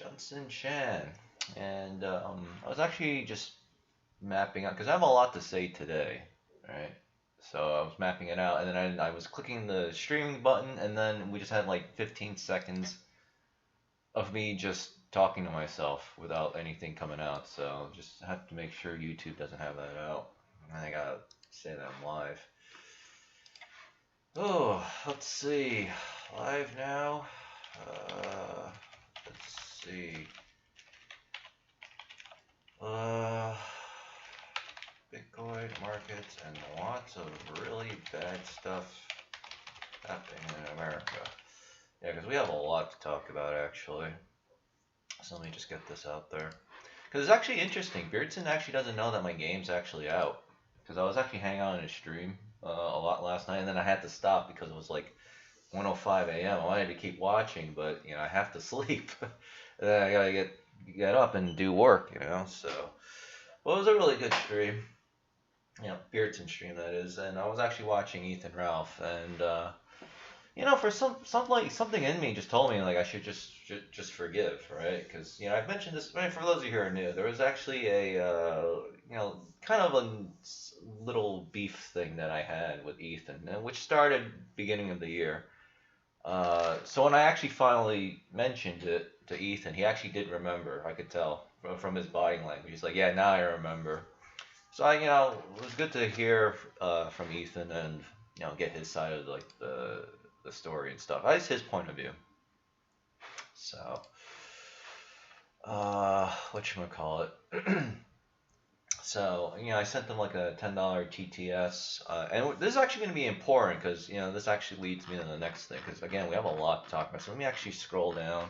Johnson Chan, and I was actually just mapping out because I have a lot to say today, right? So I was mapping it out, and then I was clicking the streaming button, and then we just had like 15 seconds of me just talking to myself without anything coming out. So just have to make sure YouTube doesn't have that out. And I gotta say that I'm live. Oh, let's see. Live now. Let's see. Uh, Bitcoin markets and lots of really bad stuff happening in America. Yeah, because we have a lot to talk about actually. So let me just get this out there. Because it's actually interesting. Beardson actually doesn't know that my game's actually out. Because I was actually hanging out on his stream a lot last night, and then I had to stop because it was like 1:05 a.m. I wanted to keep watching, but I have to sleep. And then I gotta get up and do work, So, well, it was a really good stream. Beardson stream that is, and I was actually watching Ethan Ralph, and for something in me just told me like I should just forgive, right? Because I've mentioned this. I mean, for those of you who are new, there was actually a kind of a little beef thing that I had with Ethan, which started beginning of the year. So when I actually finally mentioned it to Ethan, he actually did remember. I could tell from his body language. He's like, "Yeah, now I remember." So it was good to hear from Ethan and get his side of like the story and stuff. That's his point of view. So, whatchamacallit. So, I sent them like a $10 TTS. And this is actually going to be important because, this actually leads me to the next thing. Because, again, we have a lot to talk about. So, let me actually scroll down.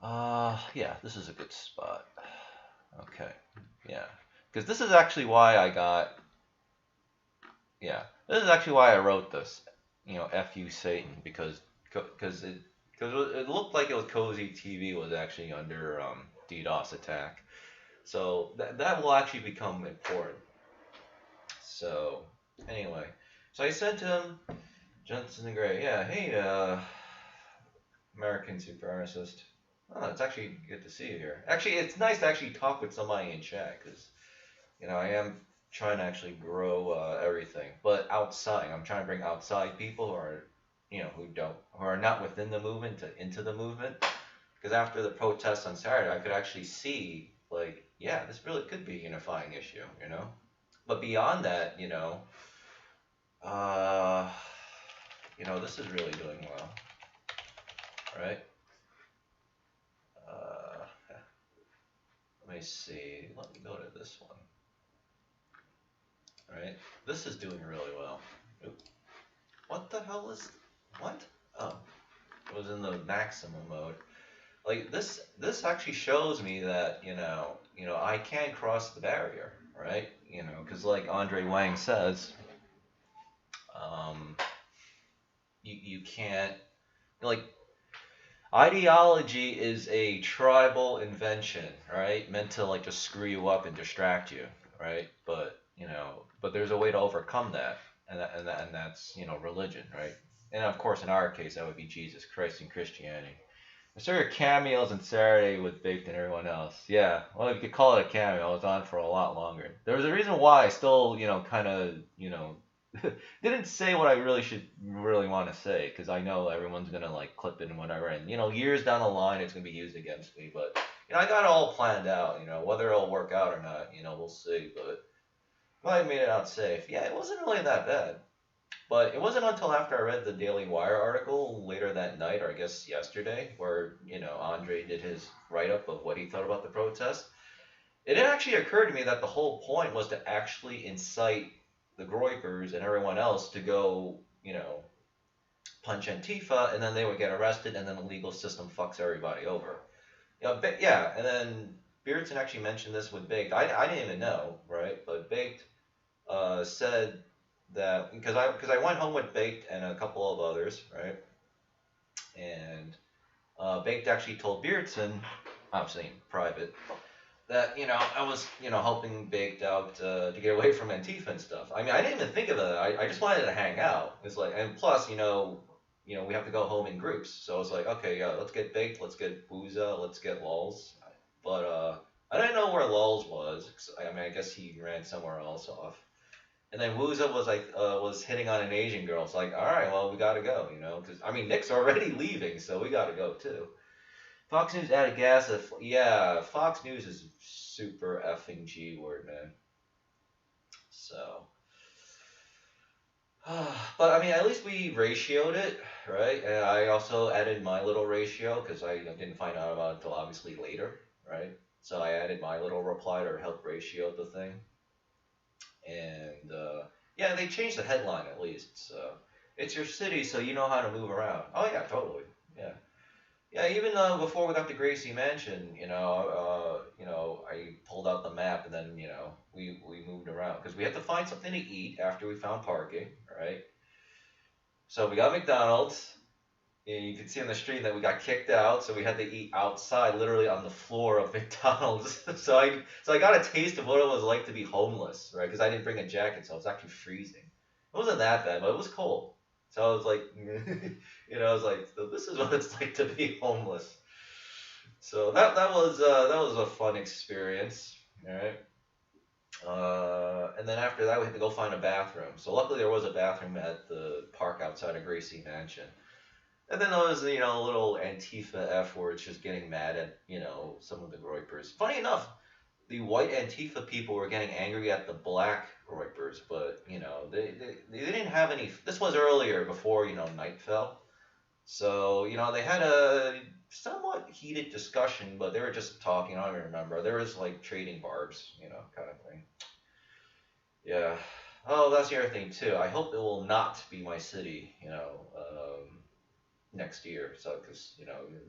Yeah, this is a good spot. Okay, yeah. Because this is actually why I got... Yeah, this is actually why I wrote this. F you Satan, because it looked like it was Cozy TV was actually under DDoS attack. So that will actually become important. So anyway, so I sent him Johnson and Gray. Yeah, hey, American supremacist. Oh, it's actually good to see you here. Actually, it's nice to actually talk with somebody in chat because I am trying to actually grow everything, but outside. I'm trying to bring outside people who are, who are not within the movement into the movement. Because after the protests on Saturday, I could actually see, like, yeah, this really could be a unifying issue, But beyond that, this is really doing well, right? Let me see. Let me go to this one. Right? This is doing really well. Oop. What the hell is... What? Oh. It was in the maximum mode. Like, this actually shows me that, I can cross the barrier, right? Because like Andre Wang says, you can't... Like, ideology is a tribal invention, right? Meant to, like, just screw you up and distract you, right? But there's a way to overcome that, and that's religion, right? And of course, in our case, that would be Jesus Christ and Christianity. I saw your cameos on Saturday with Baked and everyone else. Yeah, well, you could call it a cameo. I was on for a lot longer. There was a reason why I still, kind of, didn't say what I really want to say, because I know everyone's gonna like clip it and whatever, and years down the line it's gonna be used against me. But I got it all planned out. Whether it'll work out or not, we'll see. But I made it out safe. Yeah, it wasn't really that bad. But it wasn't until after I read the Daily Wire article later that night, or I guess yesterday, where, Andre did his write-up of what he thought about the protest. It actually occurred to me that the whole point was to actually incite the Groypers and everyone else to go, punch Antifa, and then they would get arrested, and then the legal system fucks everybody over. Yeah, and then Beardson actually mentioned this with Baked. I didn't even know, right? But Baked said that because I went home with Baked and a couple of others, right? And Baked actually told Beardson, obviously in private, that I was helping Baked out to get away from Antifa and stuff. I mean, I didn't even think of it. I just wanted to hang out. It's like, and plus we have to go home in groups. So it's like, okay, yeah, let's get baked, let's get booza, let's get lulz. But I didn't know where lulz was. 'Cause, I mean, I guess he ran somewhere else off. And then Wuza was like was hitting on an Asian girl. It's like, all right, well, we gotta go, because I mean Nick's already leaving, so we gotta go too. Fox News added gas. Yeah, Fox News is super effing G word, man. So, but I mean, at least we ratioed it, right? And I also added my little ratio because I didn't find out about it until obviously later, right? So I added my little reply to help ratio the thing. And yeah, they changed the headline at least. So it's your city, so you know how to move around. Oh yeah, totally. Yeah, yeah. Even before we got to Gracie Mansion, I pulled out the map and then we moved around because we had to find something to eat after we found parking, right? So we got McDonald's. And you could see on the street that we got kicked out, so we had to eat outside, literally on the floor of McDonald's. So I got a taste of what it was like to be homeless, right? Because I didn't bring a jacket, so it was actually freezing. It wasn't that bad, but it was cold. So I was like, I was like, so this is what it's like to be homeless. So that was a fun experience, all right. And then after that, we had to go find a bathroom. So luckily, there was a bathroom at the park outside of Gracie Mansion. And then there was, a little Antifa F words just getting mad at, some of the Groypers. Funny enough, the white Antifa people were getting angry at the black Groypers, but, they didn't have any. This was earlier before, night fell. So, they had a somewhat heated discussion, but they were just talking. I don't even remember. There was like trading barbs, kind of thing. Yeah. Oh, that's the other thing, too. I hope it will not be my city, next year. So, because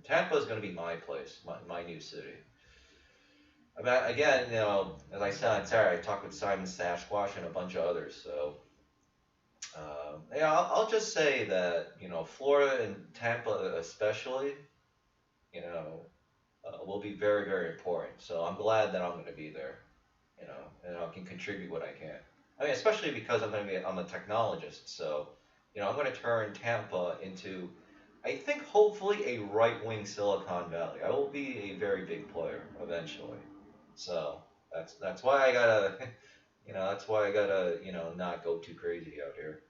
Tampa is going to be my place, my new city. I mean, again, as I said on Saturday, I talked with Simon Sasquatch and a bunch of others. So, yeah, I'll just say that Florida and Tampa especially, you know, will be very very important. So I'm glad that I'm going to be there. And I can contribute what I can. I mean, especially because I'm a technologist. So, I'm going to turn Tampa into I think hopefully a right-wing Silicon Valley. I will be a very big player eventually. So that's why I gotta, that's why I gotta, not go too crazy out here.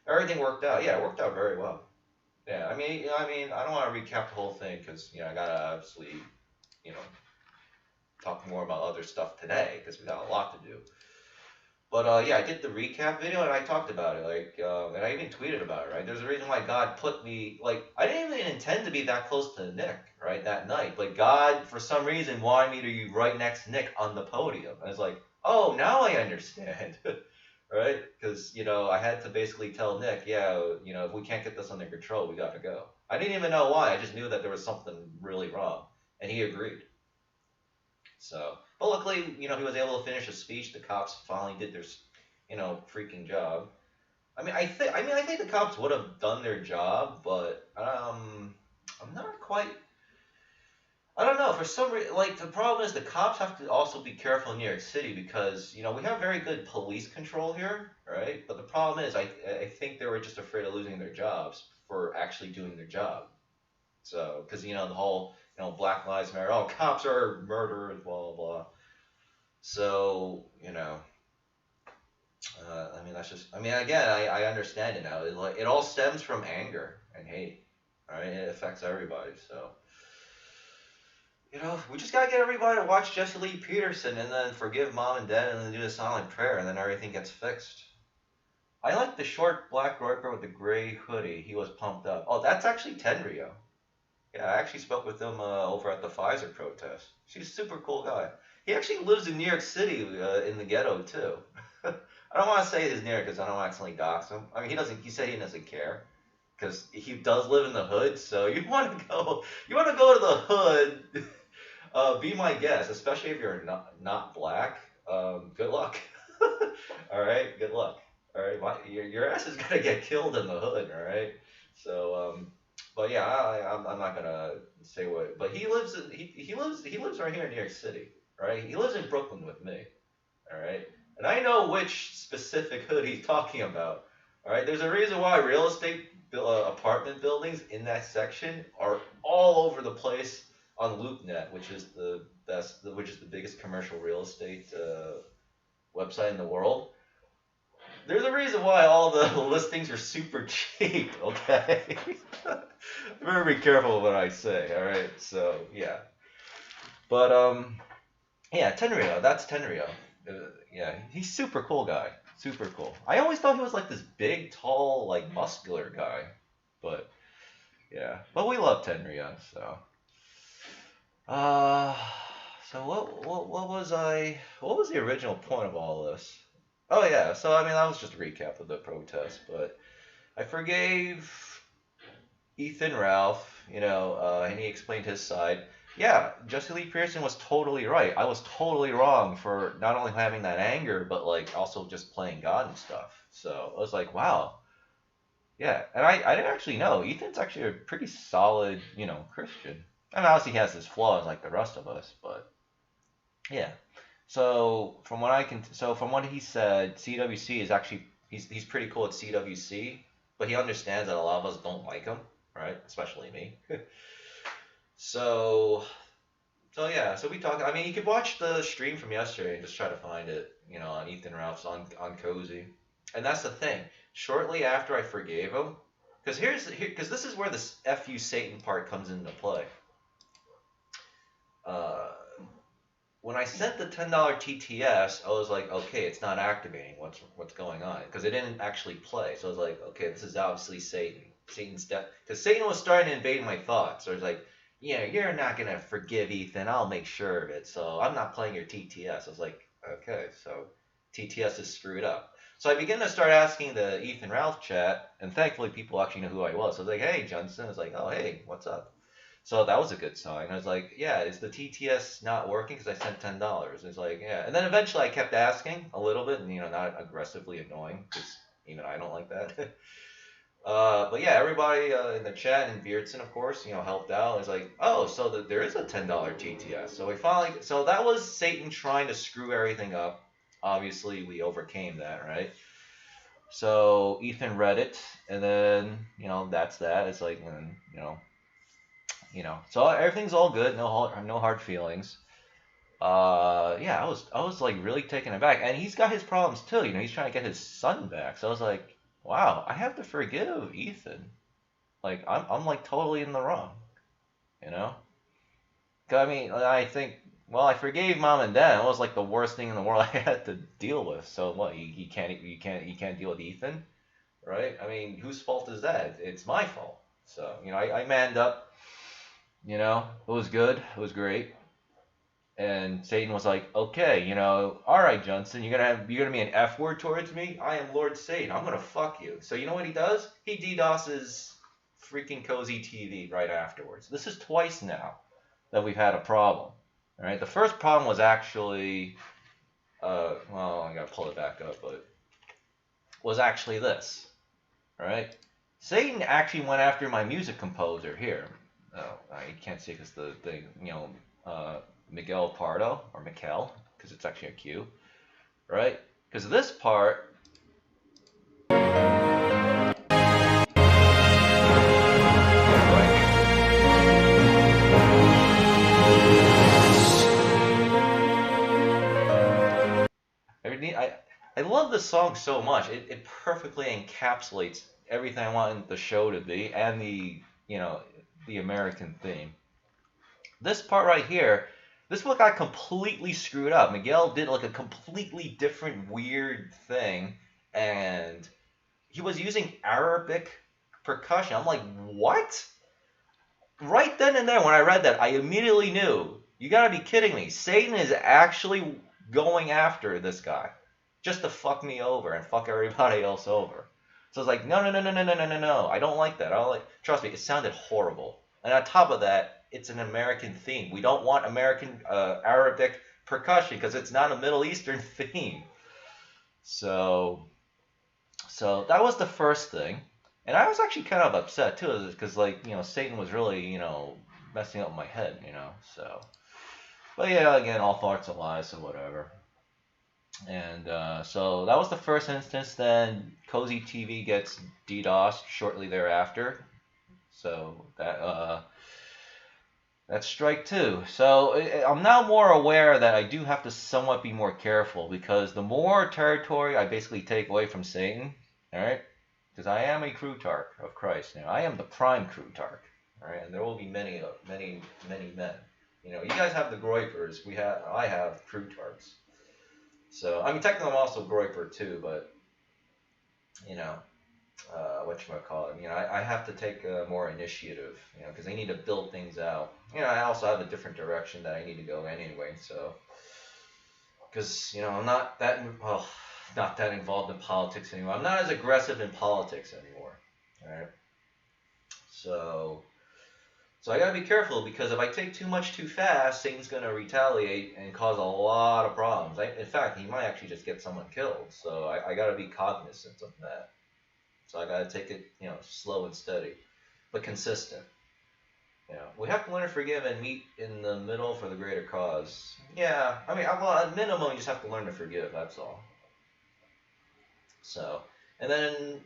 Everything worked out. Yeah, it worked out very well. Yeah, I mean, I don't want to recap the whole thing because I gotta obviously, you know, talk more about other stuff today because we got a lot to do. But yeah, I did the recap video and I talked about it, like, and I even tweeted about it, right? There's a reason why God put me, like, I didn't even intend to be that close to Nick, right, that night. But God, for some reason, wanted me to be right next to Nick on the podium. And it's like, oh, now I understand, right? Because, I had to basically tell Nick, yeah, if we can't get this under control, we got to go. I didn't even know why. I just knew that there was something really wrong. And he agreed. So, but luckily, he was able to finish his speech. The cops finally did their, freaking job. I think the cops would have done their job, but I'm not quite. I don't know. For some reason, like the problem is the cops have to also be careful in New York City because we have very good police control here, right? But the problem is, I think they were just afraid of losing their jobs for actually doing their job. So, because the whole Black Lives Matter, oh, cops are murderers, blah blah blah. So, that's just. Again, I understand it now. It all stems from anger and hate, right? It affects everybody. So, we just gotta get everybody to watch Jesse Lee Peterson and then forgive mom and dad and then do the silent prayer and then everything gets fixed. I like the short black roper with the gray hoodie. He was pumped up. Oh, that's actually Tenrio. Yeah, I actually spoke with him over at the Pfizer protest. He's a super cool guy. He actually lives in New York City, in the ghetto too. I don't want to say his name because I don't want to accidentally dox him. I mean, he doesn't. He said he doesn't care because he does live in the hood. So you want to go. You want to go to the hood. Be my guest, especially if you're not black. Good luck. All right, good luck. All right, your ass is gonna get killed in the hood. All right, so but yeah, I'm not gonna say what. But he lives right here in New York City, right? He lives in Brooklyn with me, all right. And I know which specific hood he's talking about, all right. There's a reason why real estate apartment buildings in that section are all over the place on LoopNet, which is which is the biggest commercial real estate website in the world. There's a reason why all the listings are super cheap. Okay, better be careful what I say. All right, so yeah, but yeah, Tenryo, that's Tenryo. Yeah, he's super cool guy. Super cool. I always thought he was like this big, tall, like muscular guy. But yeah. But we love Tenryo, so. Uh so what was the original point of all this? Oh yeah, so I mean that was just a recap of the protest, but I forgave Ethan Ralph, and he explained his side. Yeah, Jesse Lee Pearson was totally right. I was totally wrong for not only having that anger, but like also just playing God and stuff. So I was like, wow, yeah. And I didn't actually know Ethan's actually a pretty solid, Christian. And obviously he has his flaws like the rest of us, but yeah. So from what he said, CWC is actually he's pretty cool at CWC, but he understands that a lot of us don't like him, right? Especially me. So, yeah, so we talked. I mean, you could watch the stream from yesterday and just try to find it, on Ethan Ralph's on Cozy. And that's the thing. Shortly after I forgave him, because this is where this "F you Satan" part comes into play. Uh, when I sent the $10 TTS, I was like, okay, it's not activating. What's going on? Because it didn't actually play. So I was like, okay, this is obviously Satan. Satan's death. Because Satan was starting to invade my thoughts. So I was like, yeah, you're not going to forgive Ethan. I'll make sure of it. So I'm not playing your TTS. I was like, okay, so TTS is screwed up. So I began to start asking the Ethan Ralph chat, and thankfully people actually knew who I was. So I was like, hey, Johnson. I was like, oh, hey, what's up? So that was a good sign. I was like, yeah, is the TTS not working? Because I sent $10. It's like, yeah. And then eventually I kept asking a little bit, and, not aggressively annoying, because even I don't like that. But yeah, everybody in the chat and Beardson, of course, helped out. It's like, oh, so there is a $10 TTS. So that was Satan trying to screw everything up. Obviously, we overcame that, right? So Ethan read it, and then, that's that. It's like, so everything's all good. No hard feelings. Yeah, I was like really taken aback, and he's got his problems too. He's trying to get his son back. So I was like, wow, I have to forgive Ethan. Like I'm like totally in the wrong, you know. 'Cause I mean, I think, well, I forgave mom and dad. It was like the worst thing in the world I had to deal with. So what? You can't deal with Ethan, right? I mean, whose fault is that? It's my fault. So I manned up. It was good. It was great. And Satan was like, okay, all right, Johnson, you're gonna be an F word towards me. I am Lord Satan. I'm gonna fuck you. So you know what he does? He DDoSes freaking Cozy TV right afterwards. This is twice now that we've had a problem. All right. The first problem was actually, well, I gotta pull it back up, but was actually this. All right. Satan actually went after my music composer here. Oh, I can't see because the thing, Miguel Pardo, or Mikel, because it's actually a Q, right? Because this part, I love this song so much. It perfectly encapsulates everything I want the show to be, and the American theme. This part right here, this one got completely screwed up. Miguel did like a completely different weird thing, and he was using Arabic percussion. I'm like, what? Right then and there, when I read that, I immediately knew, you gotta be kidding me. Satan is actually going after this guy just to fuck me over and fuck everybody else over. So it's like, no, no, no, no, no, no, no, no, no. I don't like that. I don't like. Trust me, it sounded horrible. And on top of that, it's an American theme. We don't want American Arabic percussion because it's not a Middle Eastern theme. So that was the first thing. And I was actually kind of upset too, because Satan was really messing up my head, so. But yeah, again, all thoughts are lies, so whatever. And so that was the first instance. Then Cozy TV gets DDoSed shortly thereafter. So that's strike two. So I'm now more aware that I do have to somewhat be more careful, because the more territory I basically take away from Satan, all right, because I am a Crutarch of Christ. I am the prime Crutarch, all right, and there will be many, many, many men. You guys have the Groypers. I have Crutarchs. So I mean, technically I'm also Groyper too, but you know, whatchamacallit, I have to take more initiative, because I need to build things out. I also have a different direction that I need to go in anyway, so, because, I'm not that, well, not that involved in politics anymore. I'm not as aggressive in politics anymore, alright? So I gotta be careful, because if I take too much too fast, Satan's gonna retaliate and cause a lot of problems. In fact, he might actually just get someone killed, so I gotta be cognizant of that. So I gotta take it, slow and steady, but consistent. We have to learn to forgive and meet in the middle for the greater cause. Yeah, I mean, well, at minimum, you just have to learn to forgive. That's all. So, and then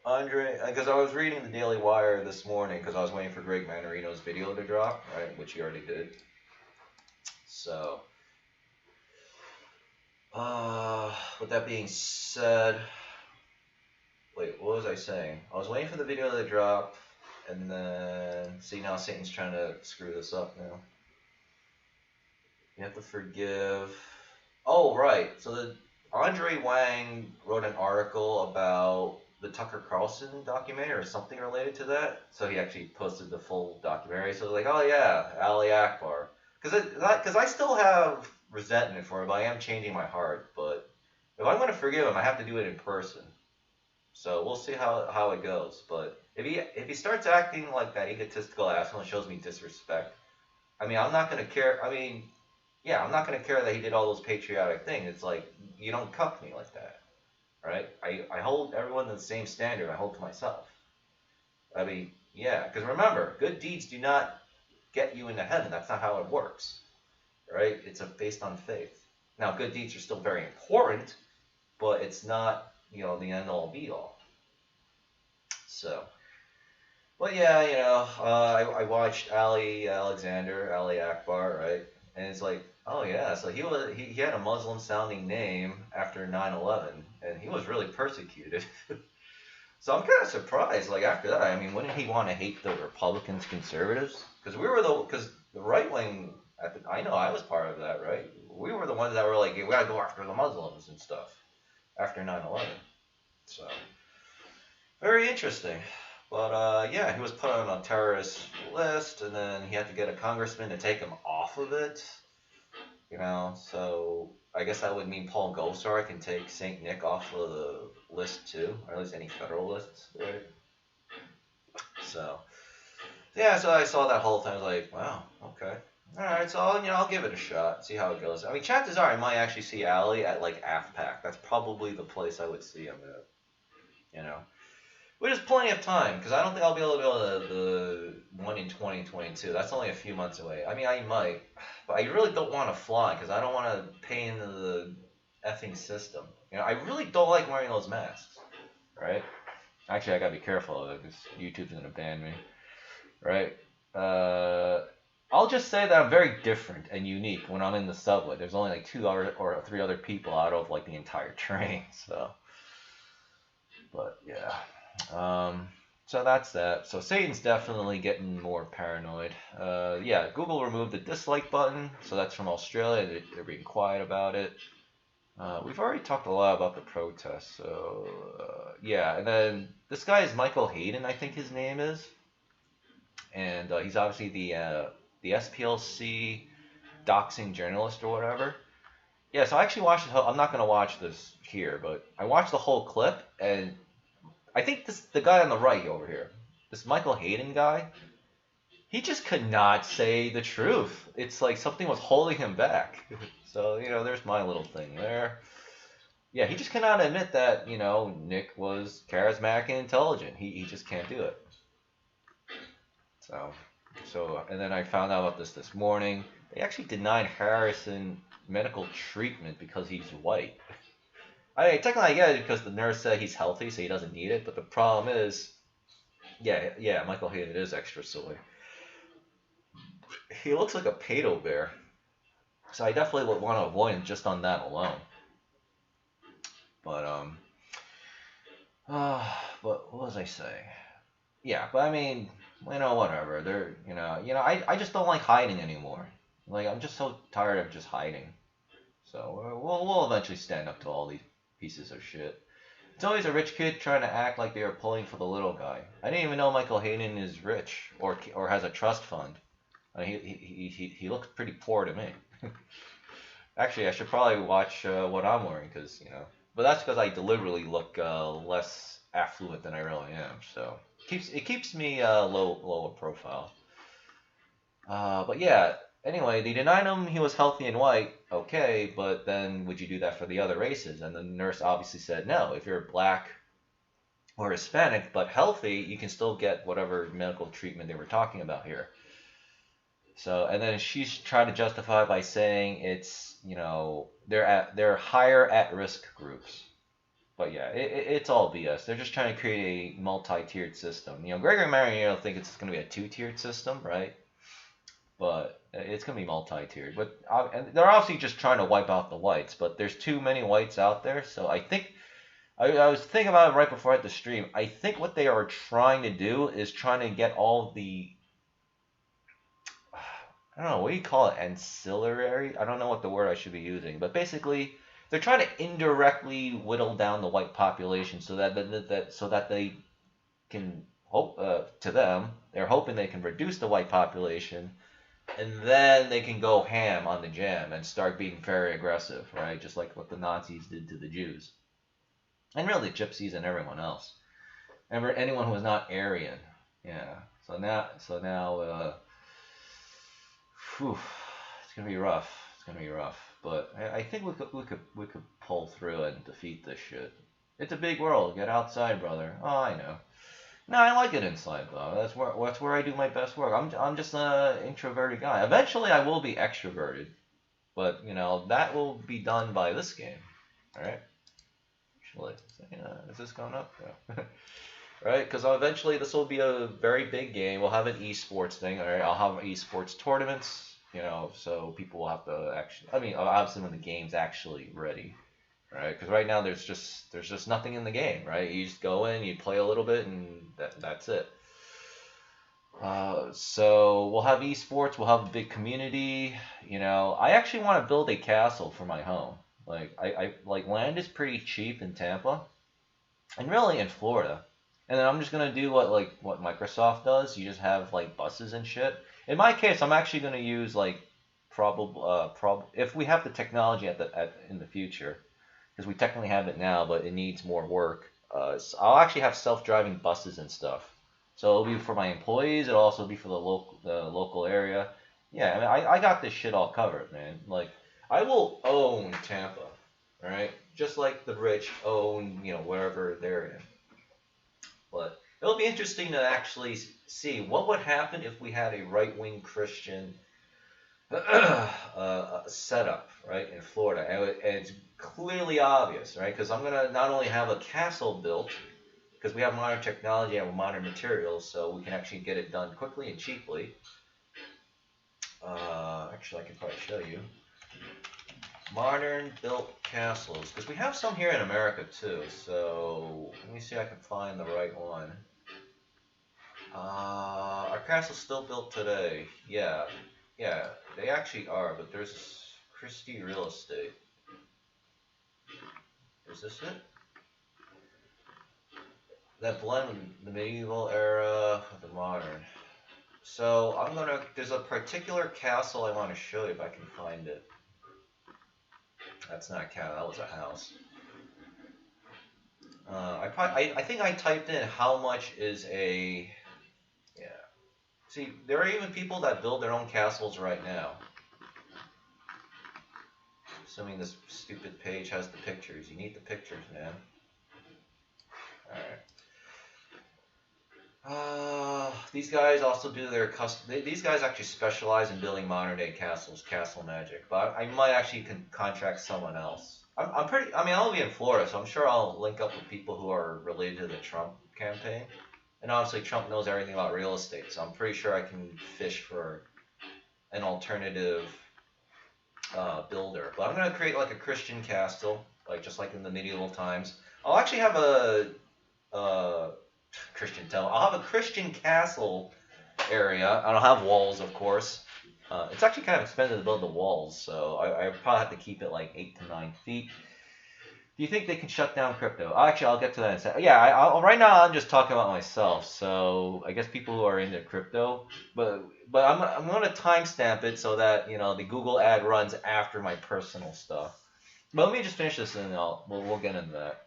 Andre, because I was reading the Daily Wire this morning, because I was waiting for Greg Mannarino's video to drop, right, which he already did. So, with that being said, wait, what was I saying? I was waiting for the video to drop. And then, see, now Satan's trying to screw this up now. You have to forgive. Oh, right. So Andre Wang wrote an article about the Tucker Carlson documentary or something related to that. So he actually posted the full documentary. So like, oh yeah, Ali Akbar. Because I still have resentment for him, but I am changing my heart. But if I'm going to forgive him, I have to do it in person. So we'll see how it goes. But if he starts acting like that egotistical asshole and shows me disrespect, I mean, I'm not gonna care. I mean, yeah, I'm not gonna care that he did all those patriotic things. It's like, you don't cuff me like that, right? I hold everyone to the same standard I hold to myself. I mean, yeah, because remember, good deeds do not get you into heaven. That's not how it works, right? It's based on faith. Now, good deeds are still very important, but it's not, the end all be all. So. Well, yeah, I watched Ali Akbar, right? And it's like, oh yeah, so he had a Muslim sounding name after 9/11, and he was really persecuted. So I'm kind of surprised. Like after that, I mean, wouldn't he want to hate the Republicans, conservatives? Because the right wing I know I was part of that, right? We were the ones that were like, hey, we gotta go after the Muslims and stuff after 9/11. So very interesting. But yeah, he was put on a terrorist list, and then he had to get a congressman to take him off of it. So I guess that would mean Paul Gosar can take Saint Nick off of the list too, or at least any federal lists, right? So yeah, so I saw that whole thing. I was like, wow, okay, all right. So I'll give it a shot, see how it goes. I mean, chances are I might actually see Ali at like AFPAC. That's probably the place I would see him at. Which is plenty of time, because I don't think I'll be able to go to the one in 2022. That's only a few months away. I mean, I might, but I really don't want to fly, because I don't want to pay into the effing system. I really don't like wearing those masks, right? Actually, I gotta be careful of it, because YouTube's gonna ban me, right? I'll just say that I'm very different and unique when I'm in the subway. There's only like 2 or 3 other people out of like the entire train, so. But yeah. So that's that. So Satan's definitely getting more paranoid. Yeah, Google removed the dislike button, so that's from Australia. They're being quiet about it. We've already talked a lot about the protests, so yeah. And then this guy is Michael Hayden, I think his name is, and he's obviously the SPLC doxing journalist or whatever. Yeah, so I actually watched I'm not gonna watch this here, but I watched the whole clip, and I think the guy on the right over here, this Michael Hayden guy, he just could not say the truth. It's like something was holding him back. So, there's my little thing there. Yeah, he just cannot admit that, Nick was charismatic and intelligent. He just can't do it. So, and then I found out about this morning. They actually denied Harrison medical treatment because he's white. I mean, technically I get it because the nurse said he's healthy, so he doesn't need it. But the problem is, yeah, Michael Hayden is extra soy. He looks like a pedo bear, so I definitely would want to avoid him just on that alone. But but what was I saying? Yeah, but I mean, whatever. I just don't like hiding anymore. Like, I'm just so tired of just hiding. So we'll eventually stand up to all these pieces of shit. It's always a rich kid trying to act like they are pulling for the little guy. I didn't even know Michael Hayden is rich or has a trust fund. I mean, he looks pretty poor to me. Actually, I should probably watch what I'm wearing but that's because I deliberately look less affluent than I really am. So it keeps me lower profile. But yeah, anyway, they denied him he was healthy and white. Okay, but then would you do that for the other races? And the nurse obviously said no. If you're black or Hispanic but healthy, you can still get whatever medical treatment they were talking about here. So, and then she's trying to justify by saying it's, they're higher at risk groups. But yeah, it's all BS. They're just trying to create a multi-tiered system. Gregory and Mannarino think it's going to be a two-tiered system, right? But it's going to be multi-tiered. But and they're obviously just trying to wipe out the whites. But there's too many whites out there, so I think I was thinking about it right before I had the stream. I think what they are trying to do is trying to get all the I don't know, what do you call it? Ancillary? I don't know what the word I should be using, but basically they're trying to indirectly whittle down the white population so that they can hope to them they're hoping they can reduce the white population, and then they can go ham on the jam and start being very aggressive, right? Just like what the Nazis did to the Jews, and really gypsies and everyone else, and anyone who was not Aryan. Yeah. So now. Whew, it's gonna be rough. It's gonna be rough, but I think we could pull through and defeat this shit. It's a big world. Get outside, brother. Oh, I know. No, I like it inside though. That's where I do my best work. I'm just an introverted guy. Eventually, I will be extroverted, but that will be done by this game. All right. Actually, is this going up? Yeah. Right? Because eventually this will be a very big game. We'll have an esports thing. All right, I'll have esports tournaments. So people will have to actually. I mean, obviously when the game's actually ready, right? Because right now there's just nothing in the game, right? You just go in, you play a little bit, and that's it. So we'll have esports. We'll have a big community. I actually want to build a castle for my home. I like land is pretty cheap in Tampa, and really in Florida. And then I'm just gonna do what Microsoft does. You just have like buses and shit. In my case, I'm actually gonna use if we have the technology in the future, because we technically have it now, but it needs more work. So I'll actually have self-driving buses and stuff. So it'll be for my employees. It'll also be for the local area. Yeah, I mean, I got this shit all covered, man. Like, I will own Tampa, all right? Just like the rich own, wherever they're in. But it'll be interesting to actually see what would happen if we had a right-wing Christian setup, right, in Florida. And it's clearly obvious, right? Because I'm going to not only have a castle built, because we have modern technology and modern materials, so we can actually get it done quickly and cheaply. Actually, I can probably show you. Modern built castles, because we have some here in America too. So let me see if I can find the right one. Our castle's still built today. Yeah, they actually are. But there's Christie Real Estate. Is this it? That blend the medieval era with the modern. So there's a particular castle I want to show you if I can find it. That's not a castle, that was a house. I think I typed in how much is a, yeah. See, there are even people that build their own castles right now. Assuming this stupid page has the pictures. You need the pictures, man. These guys also do their custom. These guys actually specialize in building modern day castles, castle magic. But I might actually contract someone else. I'm pretty. I mean, I'll be in Florida, so I'm sure I'll link up with people who are related to the Trump campaign. And obviously, Trump knows everything about real estate, so I'm pretty sure I can fish for an alternative builder. But I'm gonna create like a Christian castle, like just like in the medieval times. I'll actually have a Christian temple. I'll have a Christian castle area. I don't have walls, of course. It's actually kind of expensive to build the walls, so I probably have to keep it like 8 to 9 feet. Do you think they can shut down crypto? Actually, I'll get to that in a second. Yeah, right now I'm just talking about myself, so I guess people who are into crypto, but I'm gonna timestamp it so that the Google ad runs after my personal stuff. But let me just finish this and we'll get into that.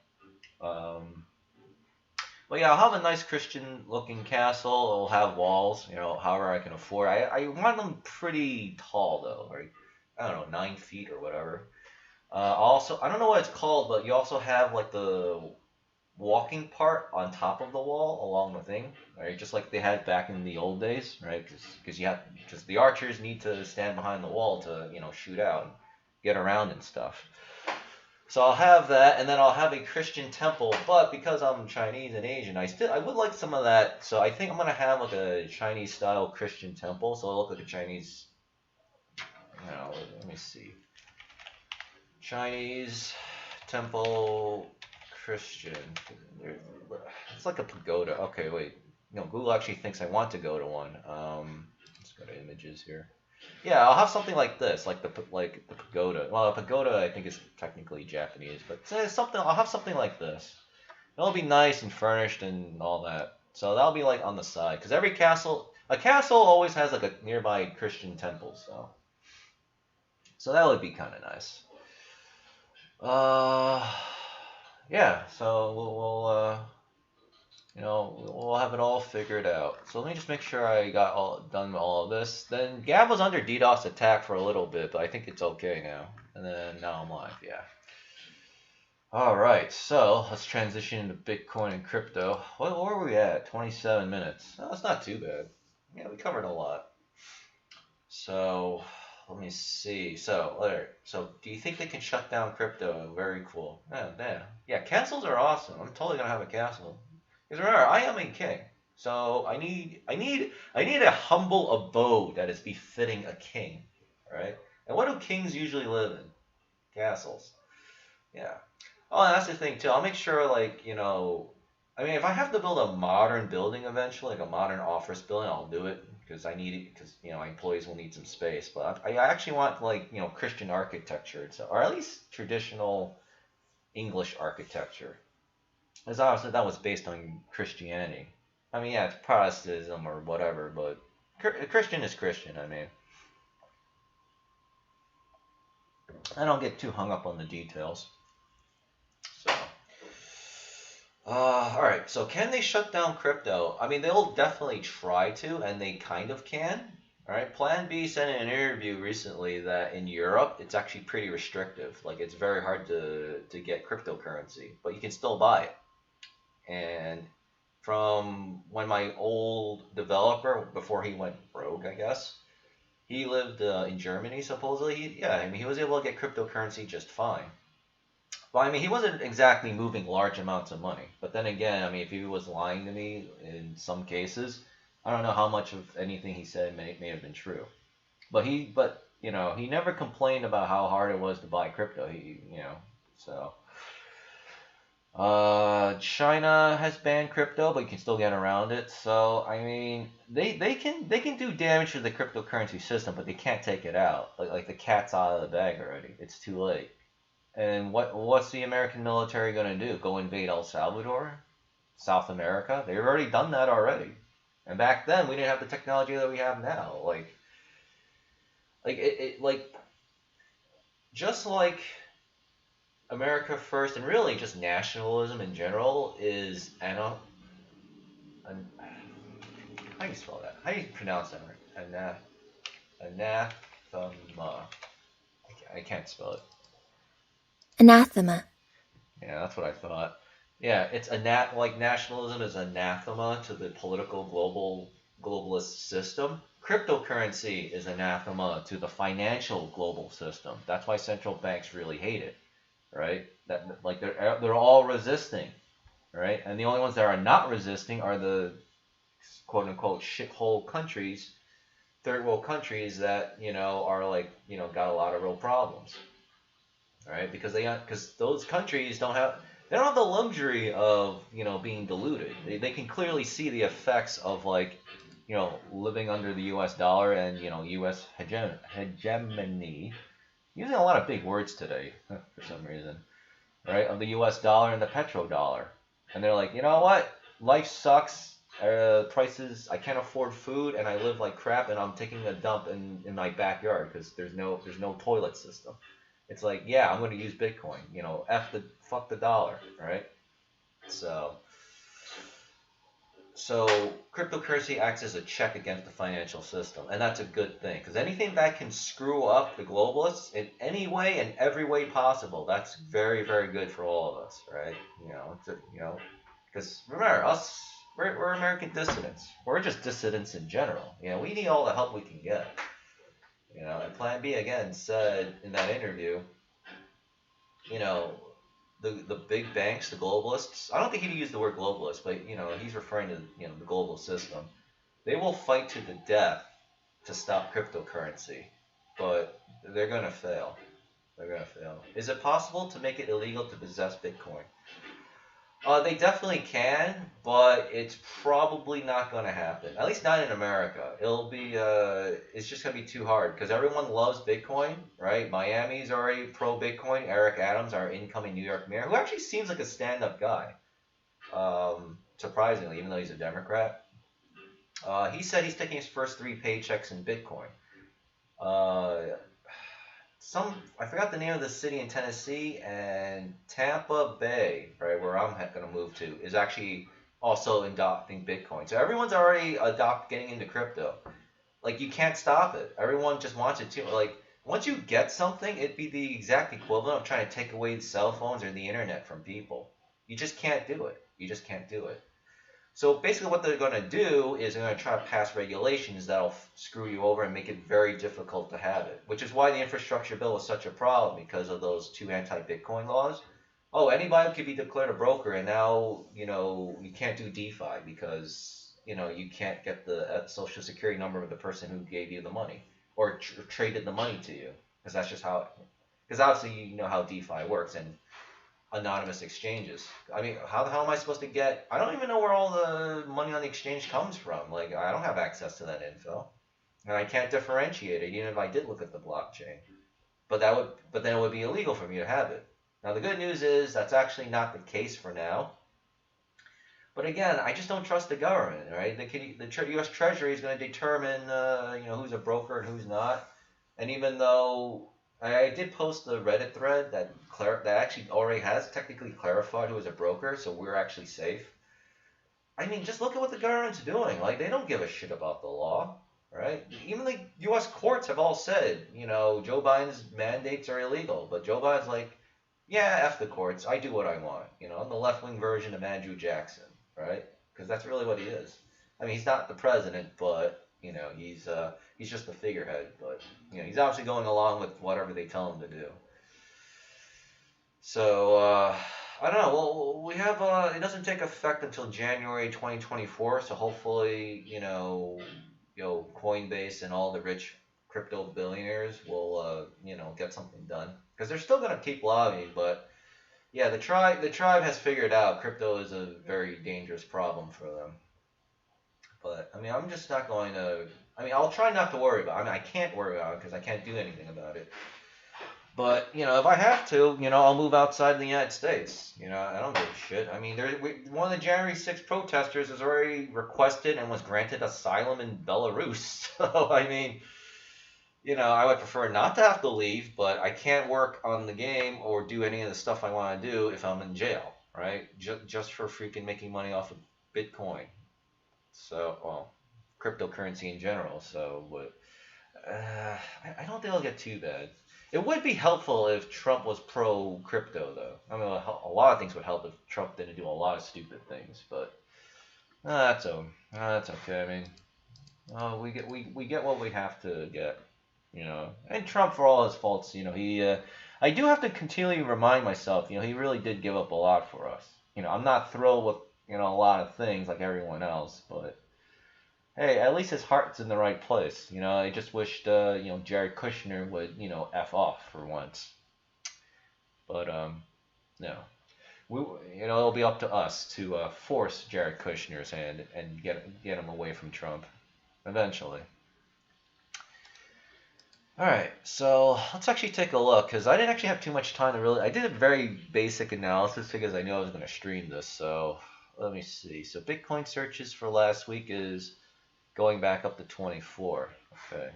But yeah, I'll have a nice Christian looking castle. It'll have walls, however I can afford. I want them pretty tall though, right? I don't know, 9 feet or whatever. Also, I don't know what it's called, but you also have like the walking part on top of the wall along the thing, right? Just like they had back in the old days, right? Because the archers need to stand behind the wall to shoot out and get around and stuff. So I'll have that, and then I'll have a Christian temple. But because I'm Chinese and Asian, I would like some of that. So I think I'm gonna have like a Chinese style Christian temple. So it'll look like a Chinese. Let me see. Chinese temple Christian. It's like a pagoda. Okay, wait. No, Google actually thinks I want to go to one. Let's go to images here. Yeah, I'll have something like this, like the pagoda. Well, a pagoda I think is technically Japanese, but something. I'll have something like this. It'll be nice and furnished and all that. So that'll be like on the side, because a castle always has like a nearby Christian temple. So that would be kind of nice. Yeah. So we'll have it all figured out. So let me just make sure I got done all of this. Then Gab was under DDoS attack for a little bit, but I think it's okay now. And then now I'm live, yeah. All right, so let's transition into Bitcoin and crypto. Where are we at? 27 minutes. Oh, that's not too bad. Yeah, we covered a lot. So let me see. So do you think they can shut down crypto? Very cool. Yeah, castles are awesome. I'm totally gonna have a castle. Because remember, I am a king, so I need a humble abode that is befitting a king, right? And what do kings usually live in? Castles. Yeah. Oh, and that's the thing too. I'll make sure, I mean, if I have to build a modern building eventually, like a modern office building, I'll do it because I need it because my employees will need some space. But I actually want Christian architecture, or at least traditional English architecture. As obviously that was based on Christianity. I mean, yeah, it's Protestantism or whatever, but Christian is Christian. I mean, I don't get too hung up on the details. So, all right. So, can they shut down crypto? I mean, they'll definitely try to, and they kind of can. All right. Plan B said in an interview recently that in Europe it's actually pretty restrictive. Like, it's very hard to get cryptocurrency, but you can still buy it. And from when my old developer, before he went rogue, I guess, he lived in Germany, supposedly. He was able to get cryptocurrency just fine. But I mean, he wasn't exactly moving large amounts of money. But then again, I mean, if he was lying to me in some cases, I don't know how much of anything he said may have been true. But he never complained about how hard it was to buy crypto. So. China has banned crypto, but you can still get around it. So I mean, they can do damage to the cryptocurrency system, but they can't take it out. Like the cat's out of the bag already. It's too late. And what's the American military gonna do? Go invade El Salvador, South America? They've already done that already. And back then, we didn't have the technology that we have now. Just like America first, and really just nationalism in general is how do you spell that? How do you pronounce that word? Anathema. I can't spell it. Anathema. Yeah, that's what I thought. Yeah, it's like nationalism is anathema to the political globalist system. Cryptocurrency is anathema to the financial global system. That's why central banks really hate it, right? That like they're all resisting, right? And the only ones that are not resisting are the quote unquote shithole countries, third world countries that are like got a lot of real problems, right? Because those countries don't have the luxury of being diluted. They can clearly see the effects of like living under the U.S. dollar and U.S. Hegemony. Using a lot of big words today for some reason, right? Of the U.S. dollar and the petrodollar, and they're like, you know what? Life sucks. Prices. I can't afford food, and I live like crap, and I'm taking a dump in my backyard because there's no toilet system. It's like, yeah, I'm going to use Bitcoin. Fuck the dollar, right? So so cryptocurrency acts as a check against the financial system, and that's a good thing because anything that can screw up the globalists in any way and every way possible, that's very very good for all of us, right? Because remember us, we're American dissidents. We're just dissidents in general. We need all the help we can get. And Plan B again said in that interview, you know, the big banks, the globalists. I don't think he used the word globalist, but he's referring to the global system. They will fight to the death to stop cryptocurrency, but they're gonna fail. They're gonna fail. Is it possible to make it illegal to possess Bitcoin? They definitely can, but it's probably not going to happen. At least not in America. It's just going to be too hard because everyone loves Bitcoin, right? Miami's already pro Bitcoin. Eric Adams, our incoming New York mayor, who actually seems like a stand-up guy, surprisingly, even though he's a Democrat. He said he's taking his first 3 paychecks in Bitcoin. Uh, I forgot the name of the city in Tennessee, and Tampa Bay, right, where I'm going to move to, is actually also adopting Bitcoin. So everyone's already getting into crypto. Like you can't stop it. Everyone just wants it too. Like once you get something, it'd be the exact equivalent of trying to take away the cell phones or the internet from people. You just can't do it. You just can't do it. So basically what they're going to do is they're going to try to pass regulations that'll screw you over and make it very difficult to have it, which is why the infrastructure bill is such a problem because of those 2 anti-Bitcoin laws. Oh, anybody could be declared a broker, and now, you can't do DeFi because, you can't get the social security number of the person who gave you the money or traded the money to you because that's just how, because obviously you know how DeFi works, and anonymous exchanges. I mean, how the hell am I supposed to get? I don't even know where all the money on the exchange comes from. Like, I don't have access to that info, and I can't differentiate it, even if I did look at the blockchain. But then it would be illegal for me to have it. Now, the good news is that's actually not the case for now. But again, I just don't trust the government, right? The U.S. Treasury is going to determine, who's a broker and who's not. And even though I did post the Reddit thread that actually already has technically clarified who is a broker, so we're actually safe. I mean, just look at what the government's doing. Like, they don't give a shit about the law, right? Even the U.S. courts have all said, Joe Biden's mandates are illegal. But Joe Biden's like, yeah, F the courts. I do what I want. I'm the left-wing version of Andrew Jackson, right? Because that's really what he is. I mean, he's not the president, but he's just the figurehead. But he's obviously going along with whatever they tell him to do. So I don't know. Well, we have it doesn't take effect until January 2024. So hopefully, Coinbase and all the rich crypto billionaires will get something done because they're still gonna keep lobbying, but yeah, the tribe has figured out crypto is a very dangerous problem for them. But I mean, I'm just not going to. I mean, I'll try not to worry about it. I mean, I can't worry about it because I can't do anything about it. But if I have to, I'll move outside of the United States. I don't give a shit. I mean, one of the January 6th protesters has already requested and was granted asylum in Belarus. So I mean, I would prefer not to have to leave, but I can't work on the game or do any of the stuff I want to do if I'm in jail, right? Just for freaking making money off of Bitcoin. So, well, cryptocurrency in general. So, but I don't don't think it'll get too bad. It would be helpful if Trump was pro crypto, though. I mean, a lot of things would help if Trump didn't do a lot of stupid things, but that's okay. I mean, we get what we have to get, you know. And Trump, for all his faults, you know, I do have to continually remind myself, you know, he really did give up a lot for us. You know, I'm not thrilled with, you know, a lot of things like everyone else, but hey, at least his heart's in the right place. You know, I just wished, you know, Jared Kushner would, you know, F off for once. But, no. You know, it'll be up to us to force Jared Kushner's hand and get him away from Trump eventually. All right, so let's actually take a look, because I didn't actually have too much time to really. I did a very basic analysis because I knew I was going to stream this. So let me see. So Bitcoin searches for last week is going back up to 24. Okay.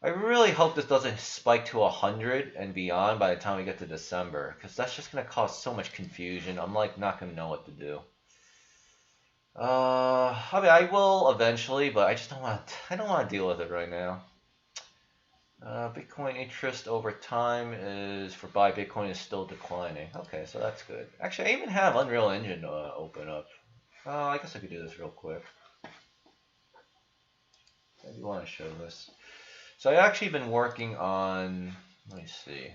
I really hope this doesn't spike to 100 and beyond by the time we get to December, because that's just going to cause so much confusion. I'm like not going to know what to do. I mean, I will eventually, but I just don't want. I don't want to deal with it right now. Bitcoin interest over time is for buy Bitcoin is still declining. Okay, so that's good. Actually, I even have Unreal Engine open up. I guess I could do this real quick. I do want to show this. So I've actually been working on. Let me see.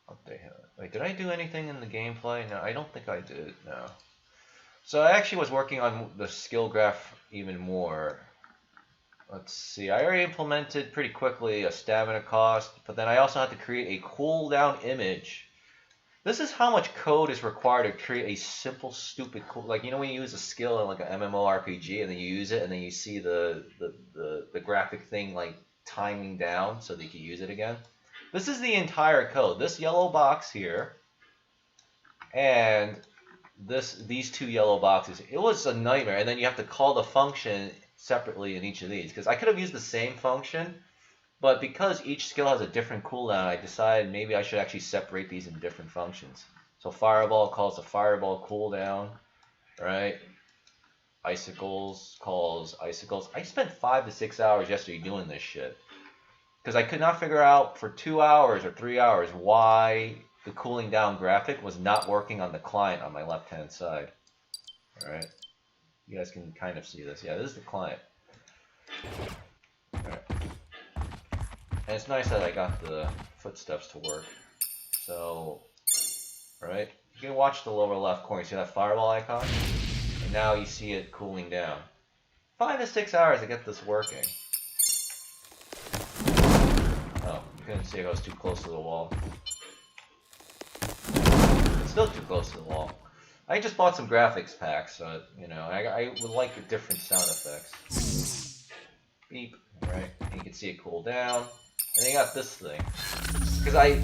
Update. Wait, did I do anything in the gameplay? No, I don't think I did. No. So I actually was working on the skill graph even more. Let's see, I already implemented pretty quickly a stamina cost, but then I also had to create a cooldown image. This is how much code is required to create a simple, stupid, like, you know when you use a skill in like an MMORPG and then you use it and then you see the graphic thing like timing down so that you can use it again? This is the entire code. This yellow box here and these two yellow boxes. It was a nightmare, and then you have to call the function separately in each of these, because I could have used the same function, but because each skill has a different cooldown, I decided maybe I should actually separate these in different functions. So Fireball calls the Fireball cooldown, right? Icicles calls Icicles. I spent 5 to 6 hours yesterday doing this shit, because I could not figure out for 2 hours or 3 hours why the cooling down graphic was not working on the client on my left hand side. All right. You guys can kind of see this. Yeah, this is the client. Alright. And it's nice that I got the footsteps to work. So, alright. You can watch the lower left corner. You see that fireball icon? And now you see it cooling down. 5 to 6 hours to get this working. Oh, you couldn't see it. I was too close to the wall. It's still too close to the wall. I just bought some graphics packs, so, you know, I would like the different sound effects. Beep, right? And you can see it cool down. And then you got this thing. Because I